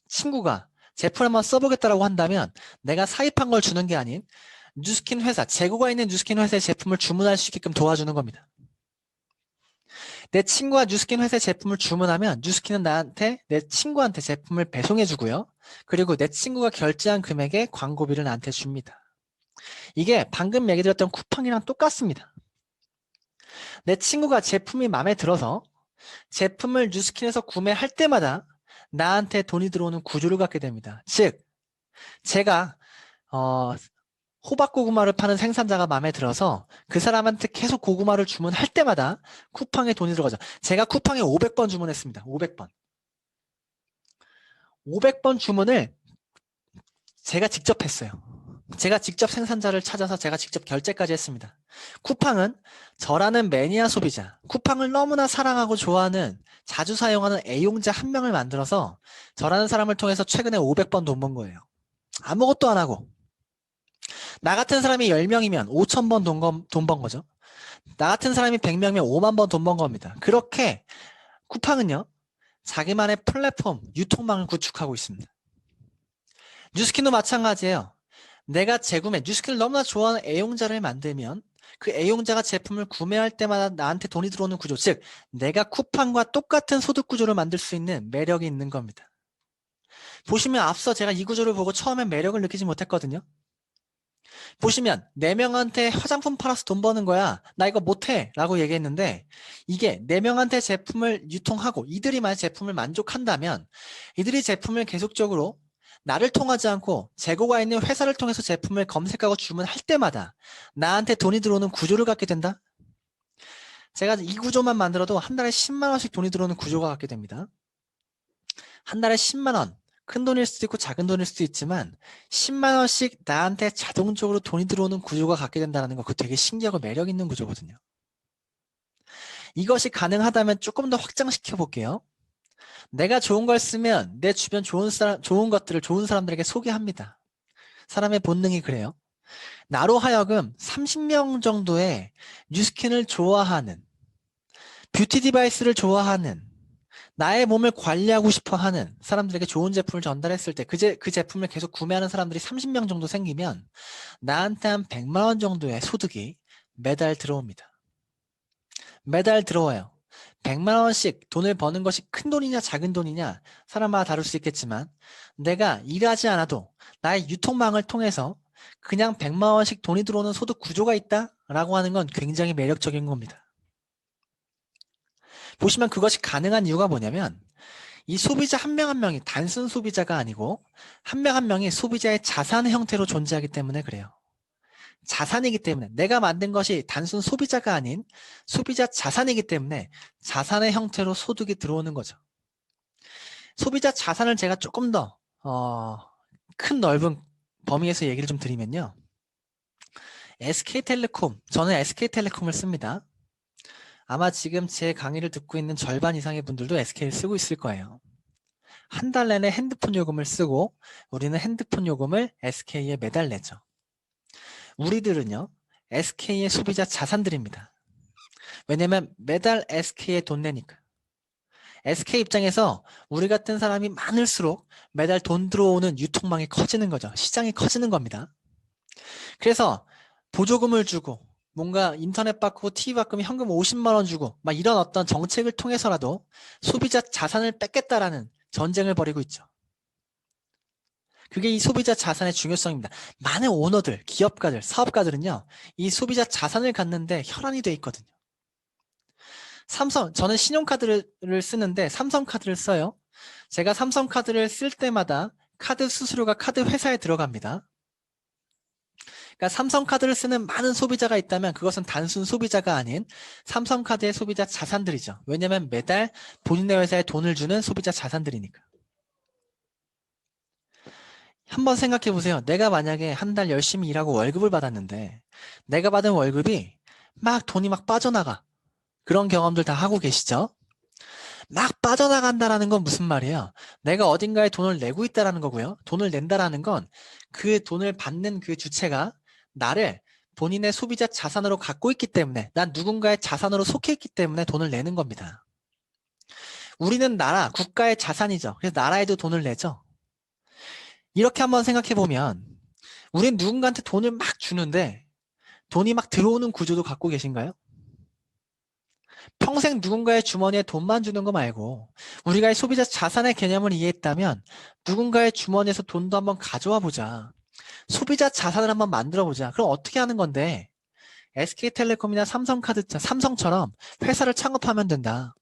친구가 제품을 한번 써보겠다라고 한다면 내가 사입한 걸 주는 게 아닌 뉴스킨 회사, 재고가 있는 뉴스킨 회사의 제품을 주문할 수 있게끔 도와주는 겁니다. 내 친구가 뉴스킨 회사의 제품을 주문하면 뉴스킨은 나한테, 내 친구한테 제품을 배송해 주고요. 그리고 내 친구가 결제한 금액의 광고비를 나한테 줍니다. 이게 방금 얘기 드렸던 쿠팡이랑 똑같습니다. 내 친구가 제품이 마음에 들어서 제품을 뉴스킨에서 구매할 때마다 나한테 돈이 들어오는 구조를 갖게 됩니다. 즉, 제가 호박고구마를 파는 생산자가 마음에 들어서 그 사람한테 계속 고구마를 주문할 때마다 쿠팡에 돈이 들어가죠. 제가 쿠팡에 500번 주문했습니다. 500번. 500번 주문을 제가 직접 했어요. 제가 직접 생산자를 찾아서 제가 직접 결제까지 했습니다. 쿠팡은 저라는 매니아 소비자, 쿠팡을 너무나 사랑하고 좋아하는, 자주 사용하는 애용자 한 명을 만들어서 저라는 사람을 통해서 최근에 500번 돈 번 거예요. 아무것도 안 하고. 나 같은 사람이 10명이면 5,000번 돈 번 거죠. 나 같은 사람이 100명이면 5만 번 돈 번 겁니다. 그렇게 쿠팡은요, 자기만의 플랫폼, 유통망을 구축하고 있습니다. 뉴스킨도 마찬가지예요. 내가 재구매, 뉴스킨을 너무나 좋아하는 애용자를 만들면 그 애용자가 제품을 구매할 때마다 나한테 돈이 들어오는 구조, 즉 내가 쿠팡과 똑같은 소득 구조를 만들 수 있는 매력이 있는 겁니다. 보시면 앞서 제가 이 구조를 보고 처음엔 매력을 느끼지 못했거든요. 보시면 4명한테 화장품 팔아서 돈 버는 거야. 나 이거 못해 라고 얘기했는데 이게 4명한테 제품을 유통하고 이들이 만약 제품을 만족한다면 이들이 제품을 계속적으로 나를 통하지 않고 재고가 있는 회사를 통해서 제품을 검색하고 주문할 때마다 나한테 돈이 들어오는 구조를 갖게 된다. 제가 이 구조만 만들어도 한 달에 10만 원씩 돈이 들어오는 구조가 갖게 됩니다. 한 달에 10만 원. 큰 돈일 수도 있고 작은 돈일 수도 있지만 10만 원씩 나한테 자동적으로 돈이 들어오는 구조가 갖게 된다는 거, 그거 되게 신기하고 매력 있는 구조거든요. 이것이 가능하다면 조금 더 확장시켜 볼게요. 내가 좋은 걸 쓰면 내 주변 좋은 것들을 좋은 사람들에게 소개합니다. 사람의 본능이 그래요. 나로 하여금 30명 정도의 뉴스킨을 좋아하는, 뷰티 디바이스를 좋아하는, 나의 몸을 관리하고 싶어 하는 사람들에게 좋은 제품을 전달했을 때 그 제품을 계속 구매하는 사람들이 30명 정도 생기면 나한테 한 100만 원 정도의 소득이 매달 들어옵니다. 매달 들어와요. 100만 원씩 돈을 버는 것이 큰 돈이냐 작은 돈이냐 사람마다 다를 수 있겠지만 내가 일하지 않아도 나의 유통망을 통해서 그냥 100만 원씩 돈이 들어오는 소득 구조가 있다라고 하는 건 굉장히 매력적인 겁니다. 보시면 그것이 가능한 이유가 뭐냐면 이 소비자 한 명 한 명이 단순 소비자가 아니고 한 명 한 명이 소비자의 자산의 형태로 존재하기 때문에 그래요. 자산이기 때문에 내가 만든 것이 단순 소비자가 아닌 소비자 자산이기 때문에 자산의 형태로 소득이 들어오는 거죠. 소비자 자산을 제가 조금 더 큰 넓은 범위에서 얘기를 좀 드리면요. SK텔레콤, 저는 SK텔레콤을 씁니다. 아마 지금 제 강의를 듣고 있는 절반 이상의 분들도 SK를 쓰고 있을 거예요. 한 달 내내 핸드폰 요금을 쓰고 우리는 핸드폰 요금을 SK에 매달 내죠. 우리들은요, SK의 소비자 자산들입니다. 왜냐면 매달 SK에 돈 내니까. SK 입장에서 우리 같은 사람이 많을수록 매달 돈 들어오는 유통망이 커지는 거죠. 시장이 커지는 겁니다. 그래서 보조금을 주고 뭔가 인터넷 받고 TV 받으면 현금 50만 원 주고 막 이런 어떤 정책을 통해서라도 소비자 자산을 뺏겠다라는 전쟁을 벌이고 있죠. 그게 이 소비자 자산의 중요성입니다. 많은 오너들, 기업가들, 사업가들은요, 이 소비자 자산을 갖는데 혈안이 돼 있거든요. 저는 신용카드를 쓰는데 삼성카드를 써요. 제가 삼성카드를 쓸 때마다 카드 수수료가 카드 회사에 들어갑니다. 그러니까 삼성카드를 쓰는 많은 소비자가 있다면 그것은 단순 소비자가 아닌 삼성카드의 소비자 자산들이죠. 왜냐하면 매달 본인의 회사에 돈을 주는 소비자 자산들이니까. 한번 생각해 보세요. 내가 만약에 한 달 열심히 일하고 월급을 받았는데 내가 받은 월급이 막 돈이 막 빠져나가. 그런 경험들 다 하고 계시죠? 막 빠져나간다라는 건 무슨 말이에요? 내가 어딘가에 돈을 내고 있다라는 거고요. 돈을 낸다라는 건 그 돈을 받는 그 주체가 나를 본인의 소비자 자산으로 갖고 있기 때문에 난 누군가의 자산으로 속해 있기 때문에 돈을 내는 겁니다. 우리는 국가의 자산이죠. 그래서 나라에도 돈을 내죠. 이렇게 한번 생각해 보면 우린 누군가한테 돈을 막 주는데 돈이 막 들어오는 구조도 갖고 계신가요? 평생 누군가의 주머니에 돈만 주는 거 말고 우리가 이 소비자 자산의 개념을 이해했다면 누군가의 주머니에서 돈도 한번 가져와 보자. 소비자 자산을 한번 만들어 보자. 그럼 어떻게 하는 건데? SK텔레콤이나 삼성처럼 회사를 창업하면 된다.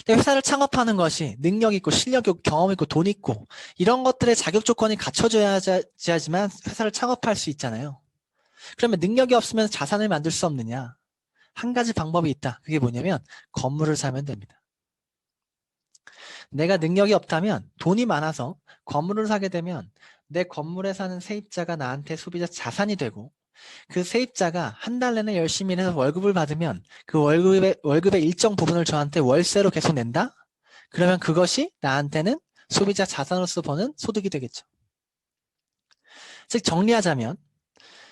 근데 회사를 창업하는 것이 능력 있고 실력 있고 경험 있고 돈 있고 이런 것들의 자격 조건이 갖춰져야지만 회사를 창업할 수 있잖아요. 그러면 능력이 없으면 자산을 만들 수 없느냐? 한 가지 방법이 있다. 그게 뭐냐면 건물을 사면 됩니다. 내가 능력이 없다면 돈이 많아서 건물을 사게 되면 내 건물에 사는 세입자가 나한테 소비자 자산이 되고 그 세입자가 한 달 내내 열심히 일해서 월급을 받으면 그 월급의 일정 부분을 저한테 월세로 계속 낸다? 그러면 그것이 나한테는 소비자 자산으로서 버는 소득이 되겠죠. 즉 정리하자면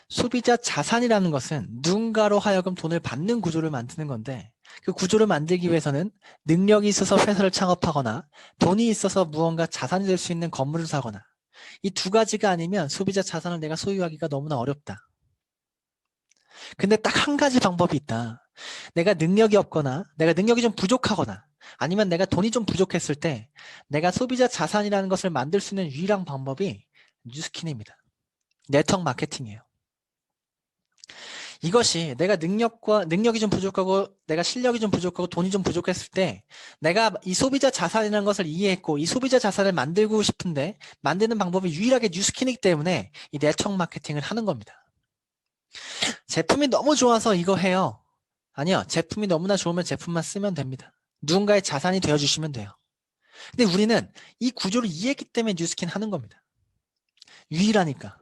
소비자 자산이라는 것은 누군가로 하여금 돈을 받는 구조를 만드는 건데 그 구조를 만들기 위해서는 능력이 있어서 회사를 창업하거나 돈이 있어서 무언가 자산이 될 수 있는 건물을 사거나 이 두 가지가 아니면 소비자 자산을 내가 소유하기가 너무나 어렵다. 근데 딱 한 가지 방법이 있다. 내가 능력이 없거나 내가 능력이 좀 부족하거나 아니면 내가 돈이 좀 부족했을 때 내가 소비자 자산이라는 것을 만들 수 있는 유일한 방법이 뉴스킨입니다. 네트워크 마케팅이에요. 이것이 내가 능력이 좀 부족하고 내가 실력이 좀 부족하고 돈이 좀 부족했을 때 내가 이 소비자 자산이라는 것을 이해했고 이 소비자 자산을 만들고 싶은데 만드는 방법이 유일하게 뉴스킨이기 때문에 이 네트워크 마케팅을 하는 겁니다. 제품이 너무 좋아서 이거 해요. 아니요. 제품이 너무나 좋으면 제품만 쓰면 됩니다. 누군가의 자산이 되어주시면 돼요. 근데 우리는 이 구조를 이해했기 때문에 뉴스킨 하는 겁니다. 유일하니까.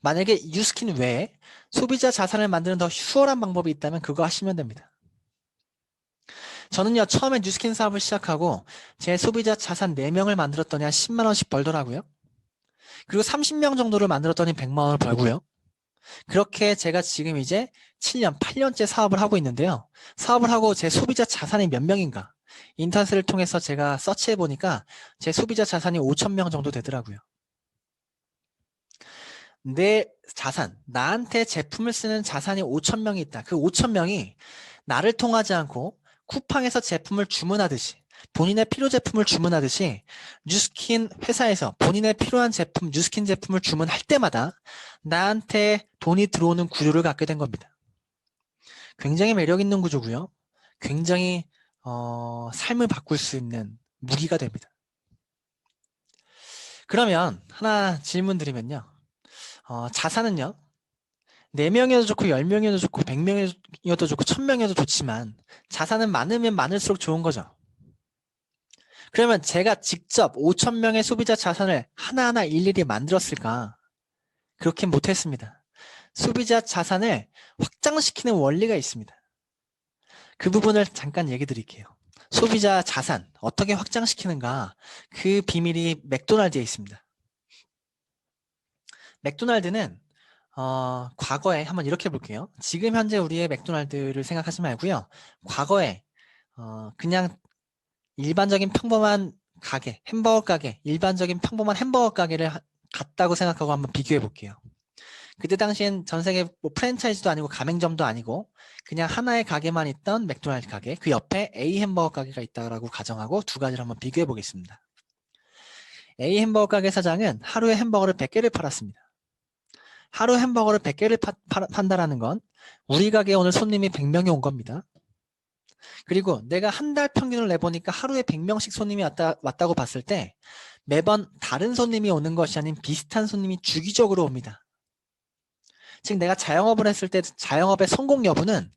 만약에 뉴스킨 외에 소비자 자산을 만드는 더 수월한 방법이 있다면 그거 하시면 됩니다. 저는요. 처음에 뉴스킨 사업을 시작하고 제 소비자 자산 4명을 만들었더니 한 10만 원씩 벌더라고요. 그리고 30명 정도를 만들었더니 100만 원을 벌고요. 그렇게 제가 지금 이제 7년, 8년째 사업을 하고 있는데요. 사업을 하고 제 소비자 자산이 몇 명인가? 인터넷을 통해서 제가 서치해 보니까 제 소비자 자산이 5천 명 정도 되더라고요. 내 자산, 나한테 제품을 쓰는 자산이 5천 명이 있다. 그 5천 명이 나를 통하지 않고 쿠팡에서 제품을 주문하듯이 본인의 필요 제품을 주문하듯이 뉴스킨 회사에서 본인의 필요한 제품, 뉴스킨 제품을 주문할 때마다 나한테 돈이 들어오는 구조를 갖게 된 겁니다. 굉장히 매력 있는 구조고요. 굉장히 삶을 바꿀 수 있는 무기가 됩니다. 그러면 하나 질문 드리면요. 자산은요. 4명이어도 좋고 10명이어도 좋고 100명이어도 좋고 1000명이어도 좋지만 자산은 많으면 많을수록 좋은 거죠. 그러면 제가 직접 5000명의 소비자 자산을 하나하나 일일이 만들었을까? 그렇게 못했습니다. 소비자 자산을 확장시키는 원리가 있습니다. 그 부분을 잠깐 얘기 드릴게요. 소비자 자산 어떻게 확장시키는가? 그 비밀이 맥도날드에 있습니다. 맥도날드는 과거에 한번 이렇게 볼게요. 지금 현재 우리의 맥도날드를 생각하지 말고요. 과거에 그냥 일반적인 평범한 가게, 햄버거 가게, 일반적인 평범한 햄버거 가게를 같다고 생각하고 한번 비교해 볼게요. 그때 당시엔 전 세계 뭐 프랜차이즈도 아니고 가맹점도 아니고 그냥 하나의 가게만 있던 맥도날드 가게, 그 옆에 A 햄버거 가게가 있다라고 가정하고 두 가지를 한번 비교해 보겠습니다. A 햄버거 가게 사장은 하루에 햄버거를 100개를 팔았습니다. 하루 햄버거를 100개를 판다라는 건 우리 가게에 오늘 손님이 100명이 온 겁니다. 그리고 내가 한 달 평균을 내보니까 하루에 100명씩 손님이 왔다고 봤을 때 매번 다른 손님이 오는 것이 아닌 비슷한 손님이 주기적으로 옵니다. 즉 내가 자영업을 했을 때 자영업의 성공 여부는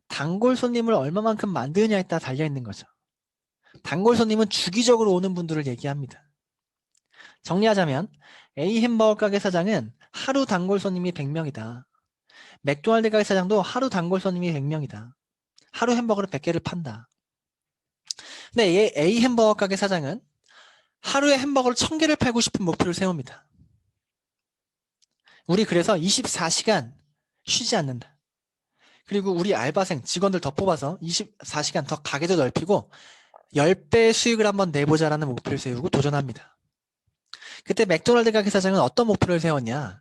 단골 손님을 얼마만큼 만드느냐에 따라 달려있는 거죠. 단골 손님은 주기적으로 오는 분들을 얘기합니다. 정리하자면 A 햄버거 가게 사장은 하루 단골 손님이 100명이다. 맥도날드 가게 사장도 하루 단골 손님이 100명이다. 하루 햄버거를 100개를 판다. 근데 A 햄버거 가게 사장은 하루에 햄버거를 1000개를 팔고 싶은 목표를 세웁니다. 우리 그래서 24시간 쉬지 않는다. 그리고 우리 알바생, 직원들 더 뽑아서 24시간 더 가게도 넓히고 10배의 수익을 한번 내보자라는 목표를 세우고 도전합니다. 그때 맥도날드 가게 사장은 어떤 목표를 세웠냐?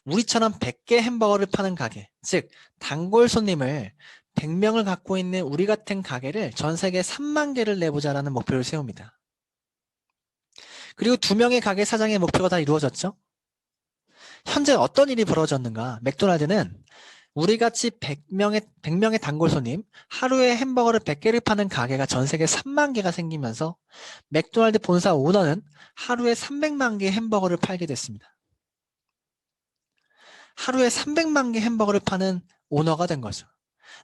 우리처럼 100개 햄버거를 파는 가게, 즉 단골 손님을 100명을 갖고 있는 우리 같은 가게를 전 세계 3만 개를 내보자라는 목표를 세웁니다. 그리고 2명의 가게 사장의 목표가 다 이루어졌죠? 현재 어떤 일이 벌어졌는가? 맥도날드는 우리같이 100명의 단골 손님, 하루에 햄버거를 100개를 파는 가게가 전 세계 3만 개가 생기면서 맥도날드 본사 오너는 하루에 300만 개의 햄버거를 팔게 됐습니다. 하루에 300만 개 햄버거를 파는 오너가 된 거죠.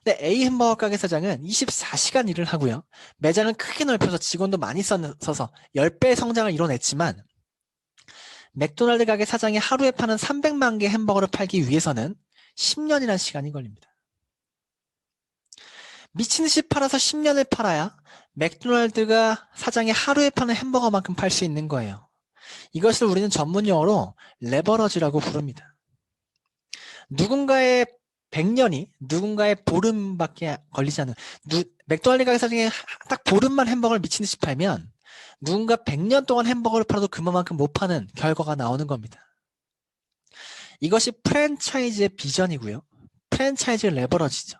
근데 A 햄버거 가게 사장은 24시간 일을 하고요. 매장을 크게 넓혀서 직원도 많이 써서 10배의 성장을 이뤄냈지만 맥도날드 가게 사장이 하루에 파는 300만 개 햄버거를 팔기 위해서는 10년이라는 시간이 걸립니다. 미친 듯이 팔아서 10년을 팔아야 맥도날드가 사장이 하루에 파는 햄버거만큼 팔 수 있는 거예요. 이것을 우리는 전문 용어로 레버러지라고 부릅니다. 누군가의 100년이 누군가의 보름밖에 걸리지 않는 맥도날드 가게 사장이 딱 보름만 햄버거를 미친 듯이 팔면 누군가 100년 동안 햄버거를 팔아도 그만큼 못 파는 결과가 나오는 겁니다. 이것이 프랜차이즈의 비전이고요. 프랜차이즈 레버러지죠.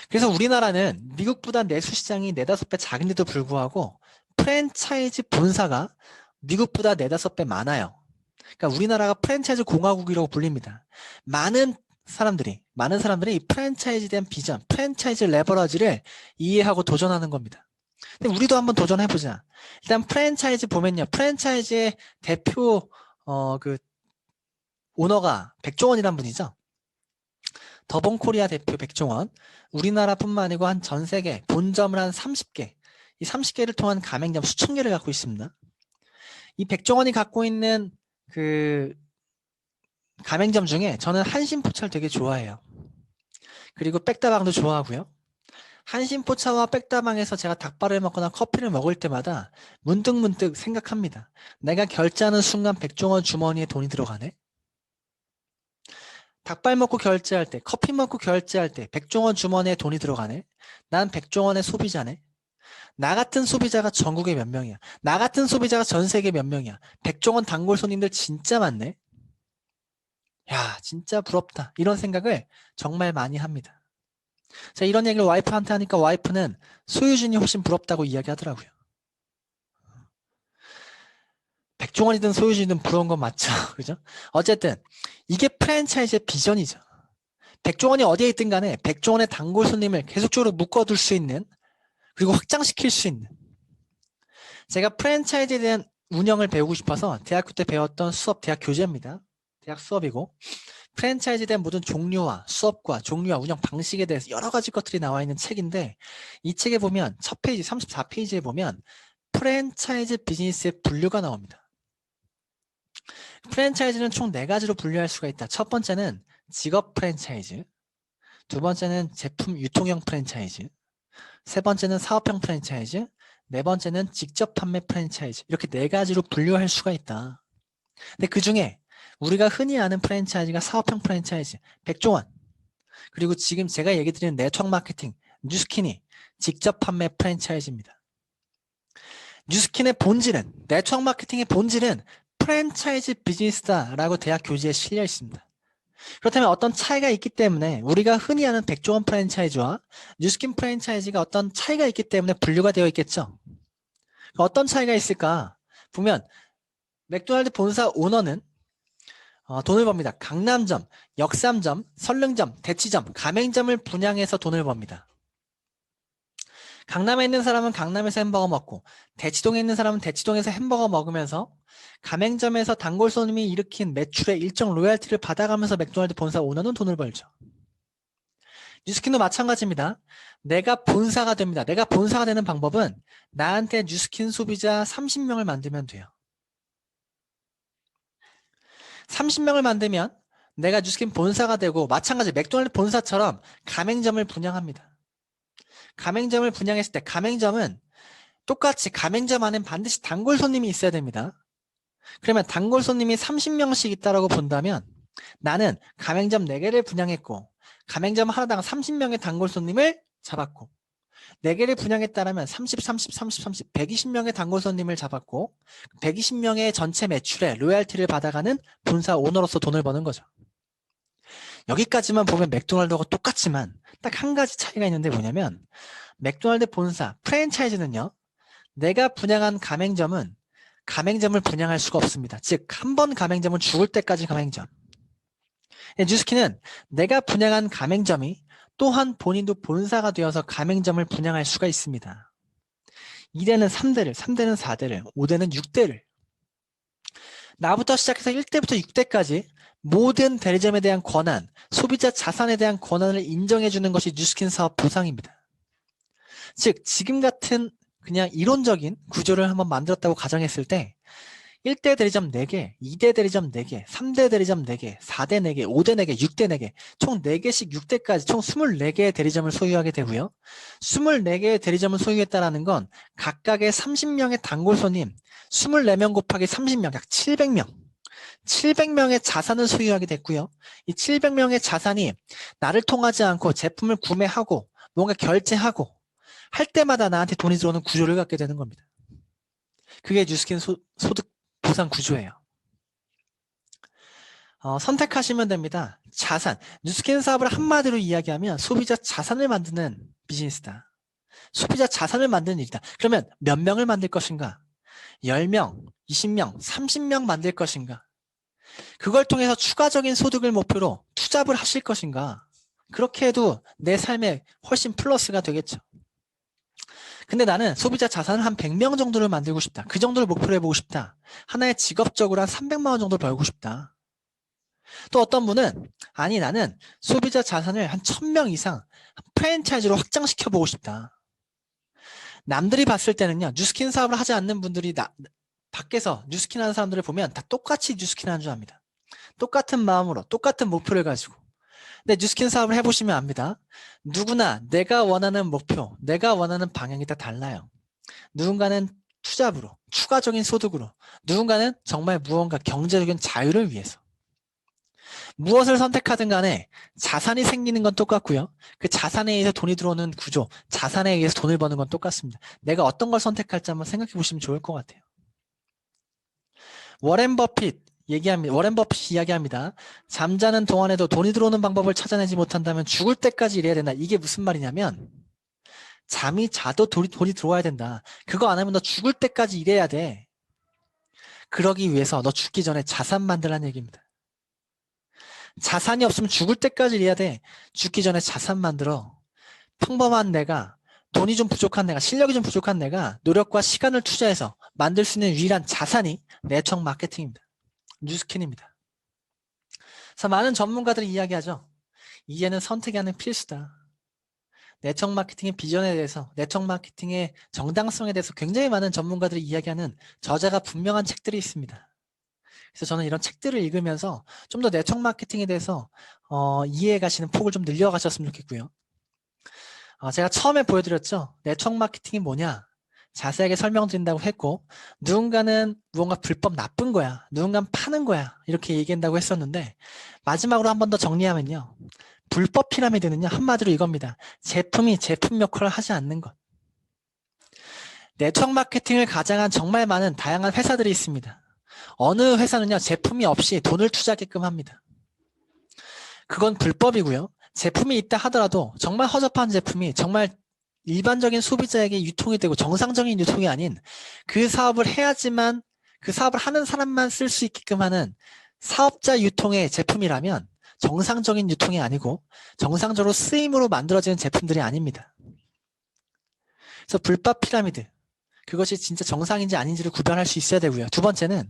그래서 우리나라는 미국보다 내수 시장이 4, 5배 작은데도 불구하고 프랜차이즈 본사가 미국보다 4, 5배 많아요. 그러니까 우리나라가 프랜차이즈 공화국이라고 불립니다. 많은 사람들이 이 프랜차이즈에 대한 비전, 프랜차이즈 레버러지를 이해하고 도전하는 겁니다. 근데 우리도 한번 도전해보자. 일단 프랜차이즈 보면요. 프랜차이즈의 대표 오너가 백종원이란 분이죠. 더본코리아 대표 백종원. 우리나라뿐만 아니고 한 전 세계 본점을 한 30개, 이 30개를 통한 가맹점 수천 개를 갖고 있습니다. 이 백종원이 갖고 있는 그 가맹점 중에 저는 한신포차를 되게 좋아해요. 그리고 백다방도 좋아하고요. 한신포차와 백다방에서 제가 닭발을 먹거나 커피를 먹을 때마다 문득문득 생각합니다. 내가 결제하는 순간 백종원 주머니에 돈이 들어가네? 닭발 먹고 결제할 때, 커피 먹고 결제할 때 백종원 주머니에 돈이 들어가네? 난 백종원의 소비자네? 나 같은 소비자가 전국에 몇 명이야? 나 같은 소비자가 전 세계에 몇 명이야? 백종원 단골 손님들 진짜 많네? 야, 진짜 부럽다. 이런 생각을 정말 많이 합니다. 제가 이런 얘기를 와이프한테 하니까 와이프는 소유진이 훨씬 부럽다고 이야기하더라고요. 백종원이든 소유진이든 부러운 건 맞죠. 그죠? 어쨌든 이게 프랜차이즈의 비전이죠. 백종원이 어디에 있든 간에 백종원의 단골 손님을 계속적으로 묶어둘 수 있는, 그리고 확장시킬 수 있는. 제가 프랜차이즈에 대한 운영을 배우고 싶어서 대학교 때 배웠던 수업, 대학 교재입니다. 대학 수업이고 프랜차이즈에 대한 모든 종류와 수업과 종류와 운영 방식에 대해서 여러 가지 것들이 나와 있는 책인데 이 책에 보면 첫 페이지 34페이지에 보면 프랜차이즈 비즈니스의 분류가 나옵니다. 프랜차이즈는 총 4가지로 분류할 수가 있다. 첫 번째는 직업 프랜차이즈, 두 번째는 제품 유통형 프랜차이즈, 세 번째는 사업형 프랜차이즈, 네 번째는 직접 판매 프랜차이즈. 이렇게 4가지로 분류할 수가 있다. 근데 그 중에 우리가 흔히 아는 프랜차이즈가 사업형 프랜차이즈, 백종원, 그리고 지금 제가 얘기 드리는 네트워크 마케팅, 뉴스킨이 직접 판매 프랜차이즈입니다. 뉴스킨의 본질은, 네트워크 마케팅의 본질은 프랜차이즈 비즈니스다라고 대학 교재에 실려 있습니다. 그렇다면 어떤 차이가 있기 때문에 우리가 흔히 아는 백종원 프랜차이즈와 뉴스킨 프랜차이즈가 어떤 차이가 있기 때문에 분류가 되어 있겠죠. 어떤 차이가 있을까? 보면 맥도날드 본사 오너는 돈을 법니다. 강남점, 역삼점, 설릉점, 대치점, 가맹점을 분양해서 돈을 법니다. 강남에 있는 사람은 강남에서 햄버거 먹고 대치동에 있는 사람은 대치동에서 햄버거 먹으면서 가맹점에서 단골 손님이 일으킨 매출의 일정 로얄티를 받아가면서 맥도날드 본사 오너는 돈을 벌죠. 뉴스킨도 마찬가지입니다. 내가 본사가 됩니다. 내가 본사가 되는 방법은 나한테 뉴스킨 소비자 30명을 만들면 돼요. 30명을 만들면 내가 뉴스킨 본사가 되고 마찬가지 맥도날드 본사처럼 가맹점을 분양합니다. 가맹점을 분양했을 때 가맹점은 똑같이 가맹점 안엔 반드시 단골 손님이 있어야 됩니다. 그러면 단골 손님이 30명씩 있다고 본다면 나는 가맹점 4개를 분양했고 가맹점 하나당 30명의 단골 손님을 잡았고 4개를 분양했다면 30, 30, 30, 30, 120명의 단골 손님을 잡았고 120명의 전체 매출에 로얄티를 받아가는 본사 오너로서 돈을 버는 거죠. 여기까지만 보면 맥도날드하고 똑같지만 딱 한 가지 차이가 있는데 뭐냐면 맥도날드 본사 프랜차이즈는요. 내가 분양한 가맹점은 가맹점을 분양할 수가 없습니다. 즉 한 번 가맹점은 죽을 때까지 가맹점. 뉴스킨은 내가 분양한 가맹점이 또한 본인도 본사가 되어서 가맹점을 분양할 수가 있습니다. 2대는 3대를, 3대는 4대를, 5대는 6대를 나부터 시작해서 1대부터 6대까지 모든 대리점에 대한 권한, 소비자 자산에 대한 권한을 인정해주는 것이 뉴스킨 사업 보상입니다. 즉 지금 같은 그냥 이론적인 구조를 한번 만들었다고 가정했을 때 1대 대리점 4개, 2대 대리점 4개, 3대 대리점 4개, 4대 4개, 5대 4개, 6대 4개, 총 4개씩 6대까지 총 24개의 대리점을 소유하게 되고요. 24개의 대리점을 소유했다는 건 각각의 30명의 단골 손님, 24명 곱하기 30명, 약 700명. 700명의 자산을 소유하게 됐고요. 이 700명의 자산이 나를 통하지 않고 제품을 구매하고 뭔가 결제하고 할 때마다 나한테 돈이 들어오는 구조를 갖게 되는 겁니다. 그게 뉴스킨 소득 보상 구조예요. 선택하시면 됩니다. 자산. 뉴스킨 사업을 한마디로 이야기하면 소비자 자산을 만드는 비즈니스다. 소비자 자산을 만드는 일이다. 그러면 몇 명을 만들 것인가? 10명, 20명, 30명 만들 것인가? 그걸 통해서 추가적인 소득을 목표로 투잡을 하실 것인가? 그렇게 해도 내 삶에 훨씬 플러스가 되겠죠. 근데 나는 소비자 자산을 한 100명 정도를 만들고 싶다. 그 정도를 목표로 해보고 싶다. 하나의 직업적으로 한 300만 원 정도 벌고 싶다. 또 어떤 분은 아니 나는 소비자 자산을 한 1000명 이상 프랜차이즈로 확장시켜보고 싶다. 남들이 봤을 때는요. 뉴스킨 사업을 하지 않는 분들이 밖에서 뉴스킨 하는 사람들을 보면 다 똑같이 뉴스킨 하는 줄 압니다. 똑같은 마음으로 똑같은 목표를 가지고. 근데 뉴스킨 사업을 해보시면 압니다. 누구나 내가 원하는 목표, 내가 원하는 방향이 다 달라요. 누군가는 투잡으로, 추가적인 소득으로, 누군가는 정말 무언가 경제적인 자유를 위해서. 무엇을 선택하든 간에 자산이 생기는 건 똑같고요. 그 자산에 의해서 돈이 들어오는 구조, 자산에 의해서 돈을 버는 건 똑같습니다. 내가 어떤 걸 선택할지 한번 생각해 보시면 좋을 것 같아요. 워렌 버핏 이야기합니다. 잠자는 동안에도 돈이 들어오는 방법을 찾아내지 못한다면 죽을 때까지 일해야 된다. 이게 무슨 말이냐면 잠이 자도 돈이 들어와야 된다. 그거 안 하면 너 죽을 때까지 일해야 돼. 그러기 위해서 너 죽기 전에 자산 만들라는 얘기입니다. 자산이 없으면 죽을 때까지 일해야 돼. 죽기 전에 자산 만들어. 평범한 내가, 돈이 좀 부족한 내가, 실력이 좀 부족한 내가 노력과 시간을 투자해서 만들 수 있는 유일한 자산이 네트워크 마케팅입니다. 뉴스킨입니다. 그래서 많은 전문가들이 이야기하죠. 이제는 선택이 하는 필수다. 네트워크 마케팅의 비전에 대해서, 네트워크 마케팅의 정당성에 대해서 굉장히 많은 전문가들이 이야기하는 저자가 분명한 책들이 있습니다. 그래서 저는 이런 책들을 읽으면서 좀 더 네트워크 마케팅에 대해서 이해해 가시는 폭을 좀 늘려가셨으면 좋겠고요. 제가 처음에 보여드렸죠. 네트워크 마케팅이 뭐냐? 자세하게 설명드린다고 했고, 누군가는 무언가 불법 나쁜 거야. 누군가는 파는 거야. 이렇게 얘기한다고 했었는데, 마지막으로 한 번 더 정리하면요. 불법 피라미드는요, 한마디로 이겁니다. 제품이 제품 역할을 하지 않는 것. 네트워크 마케팅을 가장한 정말 많은 다양한 회사들이 있습니다. 어느 회사는요, 제품이 없이 돈을 투자하게끔 합니다. 그건 불법이고요. 제품이 있다 하더라도 정말 허접한 제품이 정말 일반적인 소비자에게 유통이 되고 정상적인 유통이 아닌 그 사업을 해야지만 그 사업을 하는 사람만 쓸 수 있게끔 하는 사업자 유통의 제품이라면 정상적인 유통이 아니고 정상적으로 쓰임으로 만들어지는 제품들이 아닙니다. 그래서 불법 피라미드, 그것이 진짜 정상인지 아닌지를 구별할 수 있어야 되고요. 두 번째는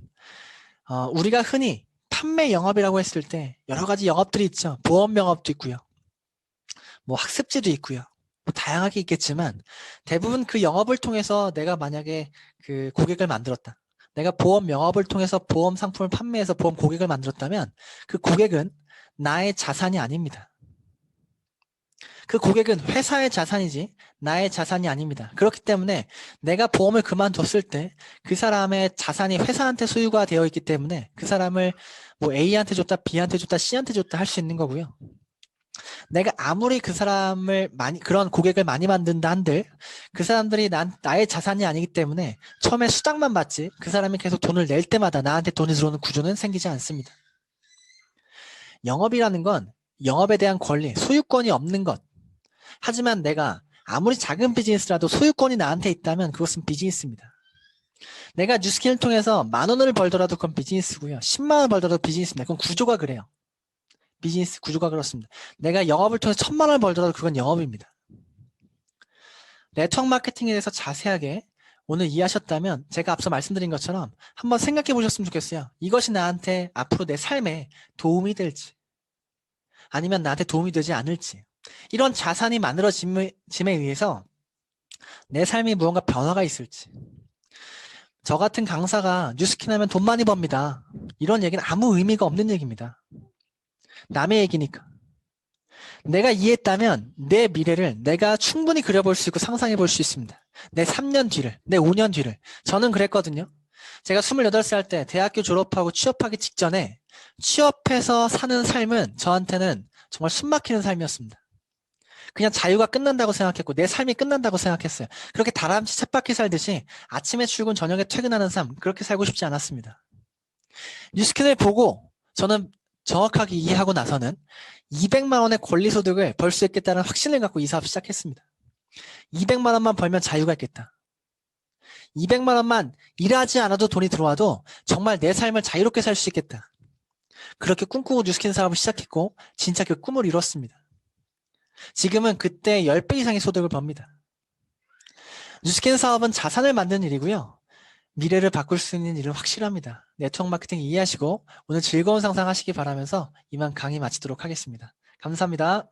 우리가 흔히 판매 영업이라고 했을 때 여러 가지 영업들이 있죠. 보험 영업도 있고요. 뭐 학습지도 있고요. 뭐 다양하게 있겠지만 대부분 그 영업을 통해서 내가 만약에 그 고객을 만들었다. 내가 보험 영업을 통해서 보험 상품을 판매해서 보험 고객을 만들었다면 그 고객은 나의 자산이 아닙니다. 그 고객은 회사의 자산이지 나의 자산이 아닙니다. 그렇기 때문에 내가 보험을 그만뒀을 때 그 사람의 자산이 회사한테 소유가 되어 있기 때문에 그 사람을 뭐 A한테 줬다, B한테 줬다, C한테 줬다 할 수 있는 거고요. 내가 아무리 그 사람을 그런 고객을 많이 만든다 한들 그 사람들이 나의 자산이 아니기 때문에 처음에 수당만 받지 그 사람이 계속 돈을 낼 때마다 나한테 돈이 들어오는 구조는 생기지 않습니다. 영업이라는 건 영업에 대한 권리, 소유권이 없는 것. 하지만 내가 아무리 작은 비즈니스라도 소유권이 나한테 있다면 그것은 비즈니스입니다. 내가 뉴스킬을 통해서 10,000원을 벌더라도 그건 비즈니스고요. 10만 원 벌더라도 비즈니스입니다. 그건 구조가 그래요. 비즈니스 구조가 그렇습니다. 내가 영업을 통해서 1,000만 원을 벌더라도 그건 영업입니다. 네트워크 마케팅에 대해서 자세하게 오늘 이해하셨다면 제가 앞서 말씀드린 것처럼 한번 생각해 보셨으면 좋겠어요. 이것이 나한테 앞으로 내 삶에 도움이 될지 아니면 나한테 도움이 되지 않을지 이런 자산이 만들어짐에 의해서 내 삶이 무언가 변화가 있을지 저 같은 강사가 뉴스킨 하면 돈 많이 법니다. 이런 얘기는 아무 의미가 없는 얘기입니다. 남의 얘기니까. 내가 이해했다면 내 미래를 내가 충분히 그려볼 수 있고 상상해 볼 수 있습니다. 내 3년 뒤를, 내 5년 뒤를. 저는 그랬거든요. 제가 28살 때 대학교 졸업하고 취업하기 직전에 취업해서 사는 삶은 저한테는 정말 숨막히는 삶이었습니다. 그냥 자유가 끝난다고 생각했고 내 삶이 끝난다고 생각했어요. 그렇게 다람쥐 쳇바퀴 살듯이 아침에 출근 저녁에 퇴근하는 삶 그렇게 살고 싶지 않았습니다. 뉴스킨을 보고 저는 정확하게 이해하고 나서는 200만 원의 권리소득을 벌 수 있겠다는 확신을 갖고 이 사업 시작했습니다. 200만 원만 벌면 자유가 있겠다. 200만 원만 일하지 않아도 돈이 들어와도 정말 내 삶을 자유롭게 살 수 있겠다. 그렇게 꿈꾸고 뉴스킨 사업을 시작했고 진짜 그 꿈을 이뤘습니다. 지금은 그때 10배 이상의 소득을 법니다. 뉴스킨 사업은 자산을 만드는 일이고요. 미래를 바꿀 수 있는 일은 확실합니다. 네트워크 마케팅 이해하시고 오늘 즐거운 상상하시기 바라면서 이만 강의 마치도록 하겠습니다. 감사합니다.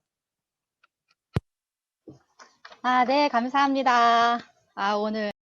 네, 감사합니다. 오늘